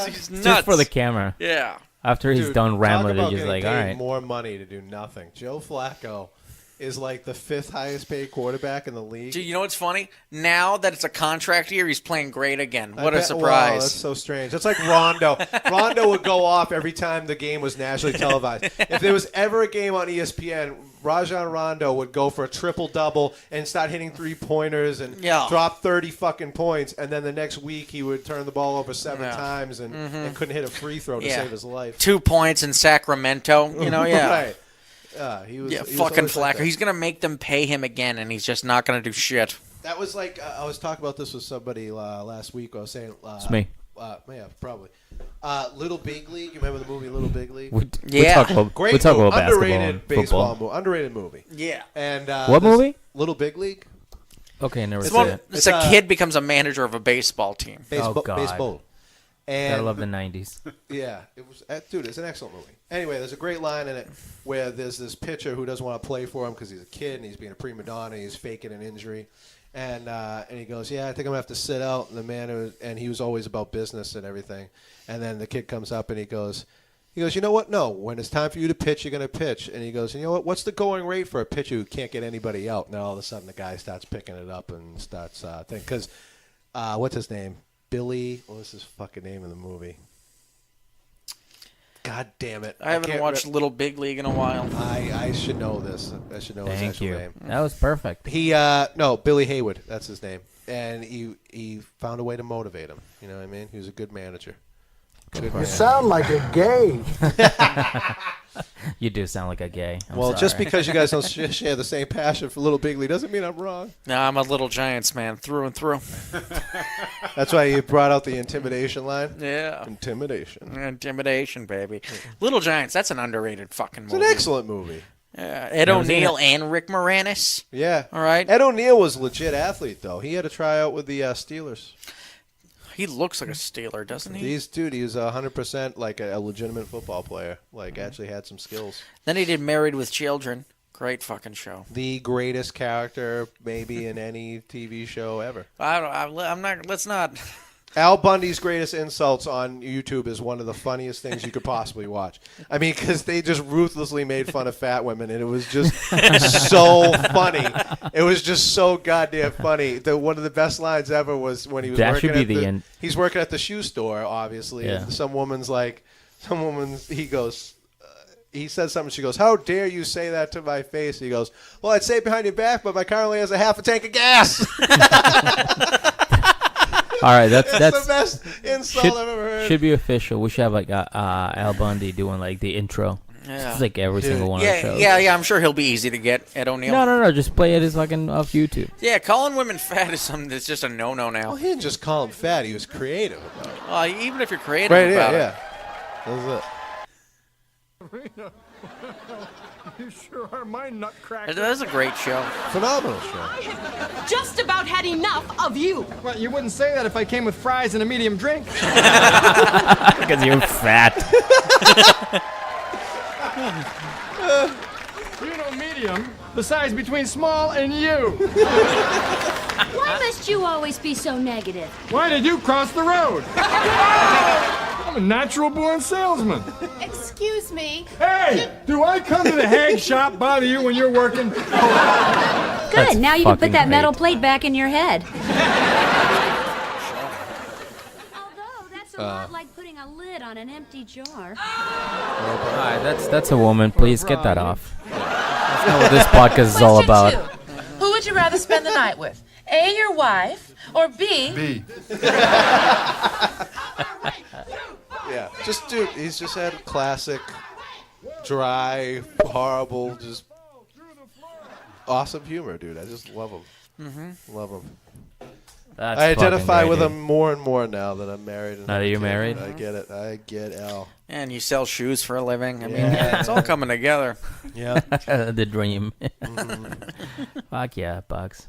He's nuts. Just for the camera. Yeah. After he's Dude, done rambling, talk he's about just getting like, all paid right. more money to do nothing. Joe Flacco is like the 5th highest paid quarterback in the league. Dude, you know what's funny? Now that it's a contract year, he's playing great again. What a Wow, surprise. that's so strange. That's like Rondo. Rondo would go off every time the game was nationally televised. If there was ever a game on ESPN, Rajon Rondo would go for a triple-double and start hitting three-pointers and drop 30 fucking points, and then the next week he would turn the ball over 7 times and couldn't hit a free throw to save his life. 2 points in Sacramento. You know, Right. He was fucking always like Flacco. that. He's going to make them pay him again, and he's just not going to do shit. That was like I was talking about this with somebody last week. I was saying It's me. Yeah, probably. Little Big League. You remember the movie Little Big League? We Yeah. talk about, Great we talk movie. about basketball Underrated and baseball football. movie. Underrated movie. Yeah. And What this movie? Little Big League. Okay, never It's seen one- it. It's a kid becomes a manager of a baseball team. Baseball. Oh, God. Baseball. And Gotta love the 90s. yeah, it was. Dude, it's an excellent movie. Anyway, there's a great line in it where there's this pitcher who doesn't want to play for him because he's a kid and he's being a prima donna. He's faking an injury, and he goes, "Yeah, I think I'm gonna have to sit out." And the man he was always about business and everything. And then the kid comes up and he goes, "You know what? No, when it's time for you to pitch, you're gonna pitch." And he goes, "You know what? What's the going rate for a pitcher who can't get anybody out?" And then all of a sudden, the guy starts picking it up and starts thinking, because what's his name? Billy. What was his fucking name in the movie? God damn it! I haven't watched Little Big League in a while. I should know this. I should know his Thank actual you. name. That was perfect. He Billy Haywood. That's his name. And he found a way to motivate him. You know what I mean? He was a good manager. You sound like a gay. You do sound like a gay. I'm Well, sorry. just because you guys don't share the same passion for Little Big League doesn't mean I'm wrong. No, I'm a Little Giants man through and through. That's why you brought out the intimidation line. Yeah. Intimidation. Intimidation, baby. Little Giants, that's an underrated fucking It's movie. an excellent movie. Ed Never seen O'Neill and Rick Moranis. Yeah. All right. Ed O'Neill was a legit athlete, though. He had a tryout with the Steelers. He looks like a Steeler, doesn't he? He was 100% like a legitimate football player. Like, actually had some skills. Then he did Married with Children. Great fucking show. The greatest character maybe in any TV show ever. I'm not. Let's not. Al Bundy's greatest insults on YouTube is one of the funniest things you could possibly watch. I mean, because they just ruthlessly made fun of fat women, and it was just so funny. It was just so goddamn funny. One of the best lines ever was when he was That working should be at the the end. He's working at the shoe store, obviously. Yeah. And he goes, he says something. She goes, "How dare you say that to my face?" He goes, "Well, I'd say it behind your back, but my car only has a half a tank of gas." All right, that's the best insult I've ever heard. Should be official. We should have like Al Bundy doing like the intro. Yeah. It's like every single one of the shows. Yeah. I'm sure he'll be easy to get. Ed O'Neill. No. Just play it as fucking off YouTube. Yeah, calling women fat is something that's just a no-no now. Well, he didn't just call him fat. He was creative about it. Even if you're creative Right, about yeah. That was it. You sure are my nutcracker. it. That's a great show. Phenomenal show. Just about had enough of you. Well, you wouldn't say that if I came with fries and a medium drink. Because you're fat. You know, medium, the size between small and you. Why must you always be so negative? Why did you cross the road? I'm a natural-born salesman. Excuse me. Hey, do I come to the hag shop bother you when you're working? Good, That's now you can put fucking that metal hate. plate back in your head. Although, that's a lot like putting a lid on an empty jar. Alright, that's a woman. Please get that off. That's not what this podcast is all about. Who would you rather spend the night with? A, your wife, or B? B. Yeah, just dude, he's just had classic, dry, horrible, just awesome humor, dude. I just love him. Mm-hmm. Love him. That's I identify fucking with great, him more and more now that I'm married. And Now that you're married? I get it. I get L. And you sell shoes for a living. I mean, Yeah. it's all coming together. Yeah. dude. The dream. Fuck yeah, Bucks.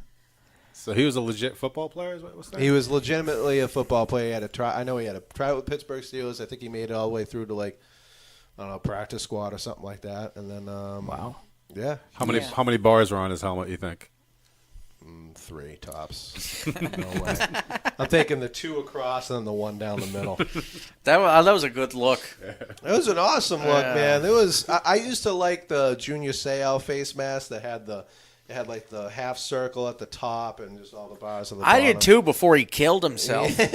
So he was a legit football player, is what was that? He was legitimately a football player. He had a try. I know he had a try with Pittsburgh Steelers. I think he made it all the way through to like, I don't know, practice squad or something like that. And then, Wow. yeah, How many bars were on his helmet, you think? 3 tops. No way. I'm taking the 2 across and then the 1 down the middle. That was a good look. It was an awesome look, man. It was. I used to like the Junior Seau face mask that had like the half circle at the top and just all the bars on the bottom. I did too before he killed himself. I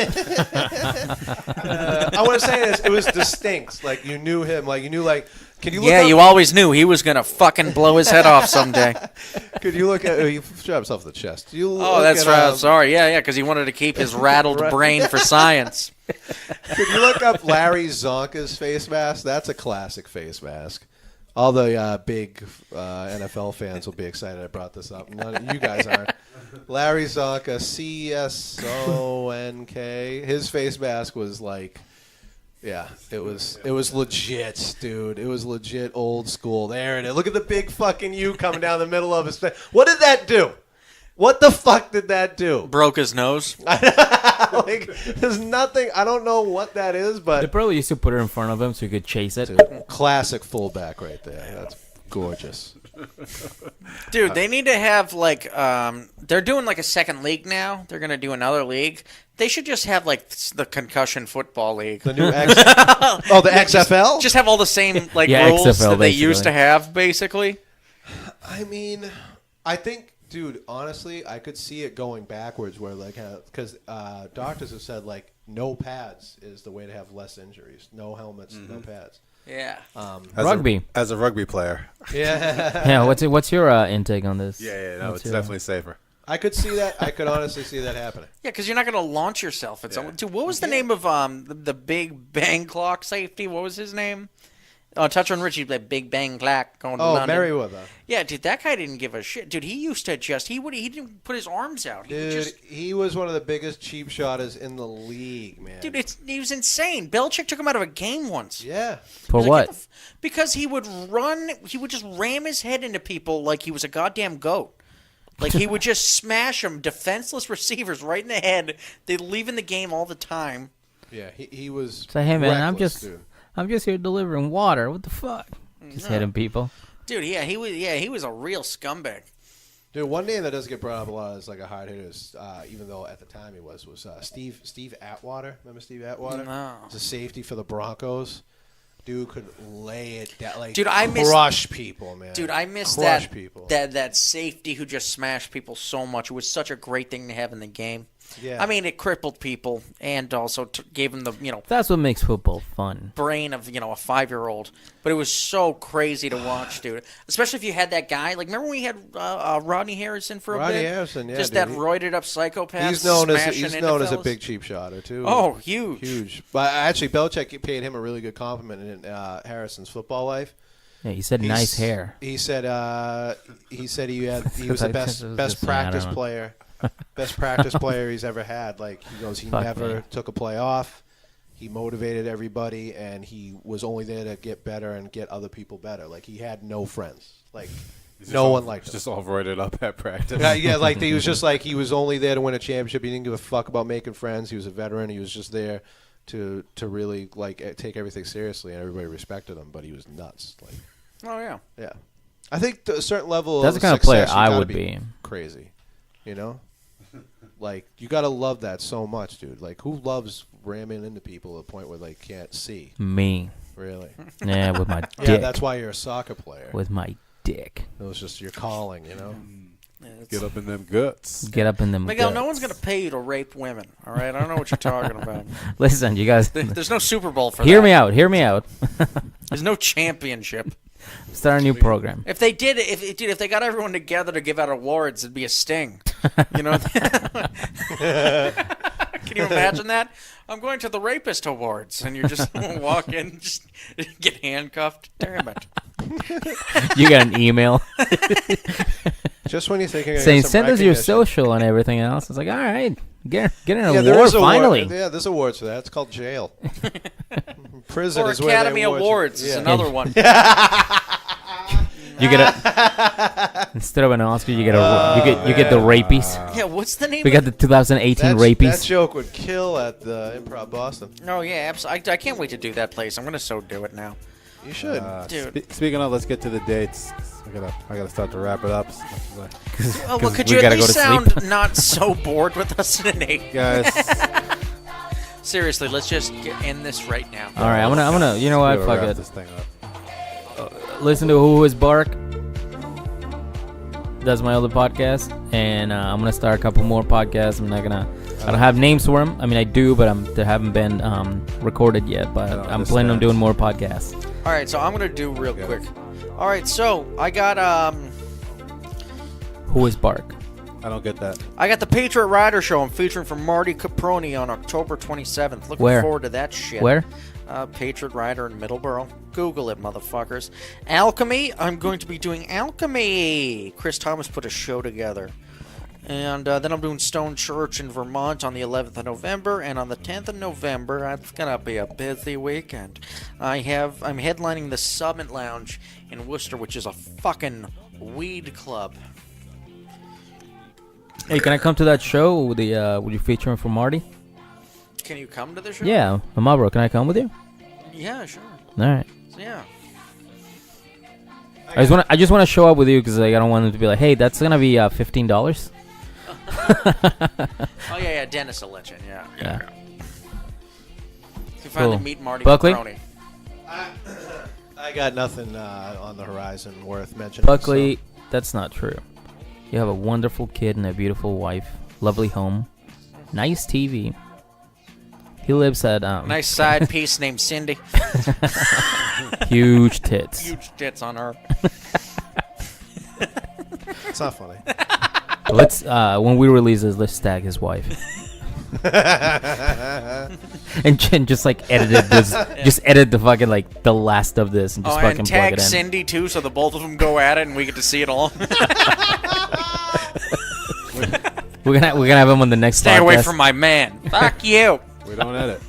want to say this. It was distinct. Like you knew him. Like you knew. Like can you look? Yeah, up, you always knew he was gonna fucking blow his head off someday. Could you look at? He shot himself in the chest. You Oh, look that's at, right. Sorry. Yeah, because he wanted to keep his rattled Right. brain for science. Could you look up Larry Zonka's face mask? That's a classic face mask. All the big NFL fans will be excited I brought this up. None, you guys aren't. Larry Zonka, CSONK. His face mask was like, yeah, it was legit, dude. It was legit old school. There it is. Look at the big fucking U coming down the middle of his face. What did that do? What the fuck did that do? Broke his nose. Like, there's nothing. I don't know what that is, They but probably used to put it in front of him so he could chase it. dude, classic fullback right there. That's gorgeous. Dude, they need to have like they're doing like a second league now. They're gonna do another league. They should just have like the concussion football league. The new the XFL. Just have all the same like Yeah, rules XFL that they used to basically. have, basically. I mean, I think, dude, honestly, I could see it going backwards where like because doctors have said like no pads is the way to have less injuries. No helmets, no pads. Yeah. Rugby. As a rugby player. Yeah, Yeah, what's your intake on this? No, What's it's your- definitely safer. I could see that. I could honestly see that happening. Yeah, because you're not gonna launch yourself at someone. Dude, what was the name of the big bang clock safety? What was his name? Touch on Richie, that big bang clock going to Oh, London. Merriweather. Yeah, dude, that guy didn't give a shit. Dude, he used to just he didn't put his arms out. He would Dude, just, he was one of the biggest cheap shotters in the league, man. dude, he was insane. Belichick took him out of a game once. Yeah. For He's like, what? "Get the because he would just ram his head into people like he was a goddamn goat. Like he would just smash them, defenseless receivers right in the head. They'd leave in the game all the time. Yeah, he was. Say, hey man, reckless, dude. I'm just here delivering water. What the fuck? Just hitting people. Dude, he was a real scumbag. Dude, one name that doesn't get brought up a lot is like a hard hitter, even though at the time he was Steve Atwater. Remember Steve Atwater? No. He's a safety for the Broncos. Dude could lay it down, like Dude, I miss- crush people, man. Dude, I miss Crush that people. that safety who just smashed people so much. It was such a great thing to have in the game. Yeah. I mean, it crippled people and also gave them the That's what makes football fun. brain of a 5-year-old. But it was so crazy to watch, dude. Especially if you had that guy. Like, remember when we had Rodney Harrison for a Rodney bit? Harrison, yeah, just dude. that roided up psychopath. He's known as smashing into a fellas. big cheap shotter too. Oh, huge. huge. But actually, Belichick paid him a really good compliment in Harrison's football life. Yeah, he said nice hair. He said he was the best I was best just saying, I practice don't know. player, best practice player he's ever had. Like he goes, he Fuck never me. took a play off. He motivated everybody, and he was only there to get better and get other people better. Like he had no friends. Like no one liked him. Just all roided up at practice. Yeah, like he was just like he was only there to win a championship. He didn't give a fuck about making friends. He was a veteran. He was just there to really like take everything seriously, and everybody respected him. But he was nuts. Like Oh, yeah. yeah. I think to a certain level That's of the kind of success, player I you gotta would be be. crazy. You know? Like, you got to love that so much, dude. Like, who loves ramming into people to the point where they can't see? Me. Really? Yeah, with my dick. Yeah, that's why you're a soccer player. With my dick. It was just your calling, you know? Get up in them guts. Get up in them Miguel, guts. no one's going to pay you to rape women, all right? I don't know what you're talking about. Listen, you guys. There's no Super Bowl for that. Hear me out. Hear me out. There's no championship. Start a new program. If they did, if they got everyone together to give out awards, it'd be a sting. You know? Can you imagine that? I'm going to the Rapist Awards, and you just walk in, just get handcuffed. Damn it. You get an email. Just when you think you're gonna saying get some send us your recognition. social and everything else. It's like, all right, get an there award is finally. Yeah, there's awards for that. It's called jail. Prison Or is where Academy they award Awards you. is Yeah. another one. You get a instead of an Oscar, you get you get the rapies. Yeah, what's the name? We got the 2018 That rapies. joke would kill at the Improv Boston. Oh yeah, absolutely. I can't wait to do that place. I'm gonna so do it now. You should. Dude. Speaking of, let's get to the dates. I gotta start to wrap it up. As much as Oh, well, could we you at gotta go least to sound sleep. not so bored with us today? Guys. Seriously, let's just end this right now. All right, I'm gonna. You know what? We'll Fuck wrap it. this thing up. Listen to Who Is Bark. That's my other podcast, and I'm gonna start a couple more podcasts. I don't have names for them. I mean, I do, but they haven't been recorded yet. But I'm planning on doing more podcasts. All right, so I'm gonna do real quick. All right, so I got Who Is Bark? I don't get that. I got the Patriot Rider Show. I'm featuring for Marty Caproni on October 27th. Looking Where? forward to that shit. Where? Patriot Rider in Middleborough. Google it, motherfuckers. Alchemy. I'm going to be doing Alchemy. Chris Thomas put a show together. And then I'm doing Stone Church in Vermont on the 11th of November. And on the 10th of November, it's going to be a busy weekend. I'm headlining the Summit Lounge in Worcester, which is a fucking weed club. Hey, can I come to that show? Would you feature him for Marty? Can you come to the show? Yeah, Amabro, can I come with you? Yeah, sure. All right. Yeah. I just want to show up with you because I don't want them to be like, hey, that's gonna be $15. Oh yeah, Dennis will let you in. Yeah. Yeah. If you finally Cool. meet Marty Buckley? Caproni. I got nothing on the horizon worth mentioning. Buckley, that's not true. You have a wonderful kid and a beautiful wife, lovely home, nice TV. He lives at Nice side piece named Cindy. huge tits. Huge tits on her. It's not funny. Let's when we release this, let's tag his wife. and just like edited this, just edit the fucking like the last of this and just fucking and plug tag it in. Cindy too, so the both of them go at it and we get to see it all. We're gonna have him on the next. Stay podcast. away from my man. Fuck you. We don't edit.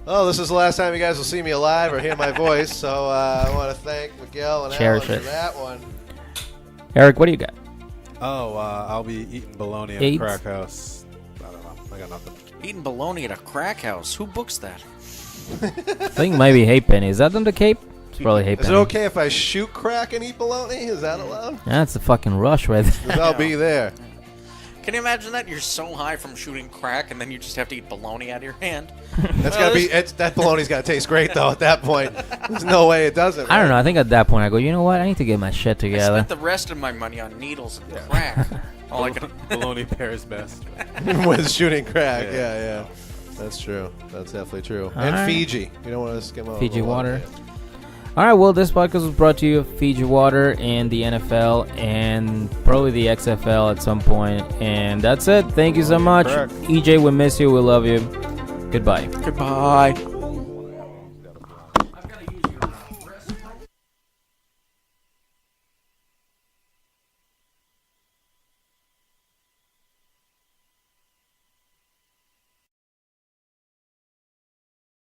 Oh, this is the last time you guys will see me alive or hear my voice, so I want to thank Miguel and Cherish Alan it. for that one. Eric, what do you got? Oh, I'll be eating bologna at AIDS? a crack house. I don't know. I got nothing. Eating bologna at a crack house. Who books that? I think maybe Halfpenny. Is that on the Cape? It's probably Is Halfpenny. it okay if I shoot crack and eat bologna? Is that allowed? That's a fucking rush right there. 'Cause I'll be there. Can you imagine that? You're so high from shooting crack, and then you just have to eat bologna out of your hand. That's gotta be. That bologna's gotta taste great though. At that point, there's no way it doesn't. I don't right? know. I think at that point I go, you know what? I need to get my shit I together. spent the rest of my money on needles and crack. All I could. Bologna pairs best. With shooting crack. Yeah. Yeah. That's true. That's definitely true. All And right. Fiji. You don't want to skim over Fiji the water. All right, well, this podcast was brought to you by Fiji Water and the NFL and probably the XFL at some point. And that's it. Thank you so much. Correct. EJ, we miss you. We love you. Goodbye. Goodbye.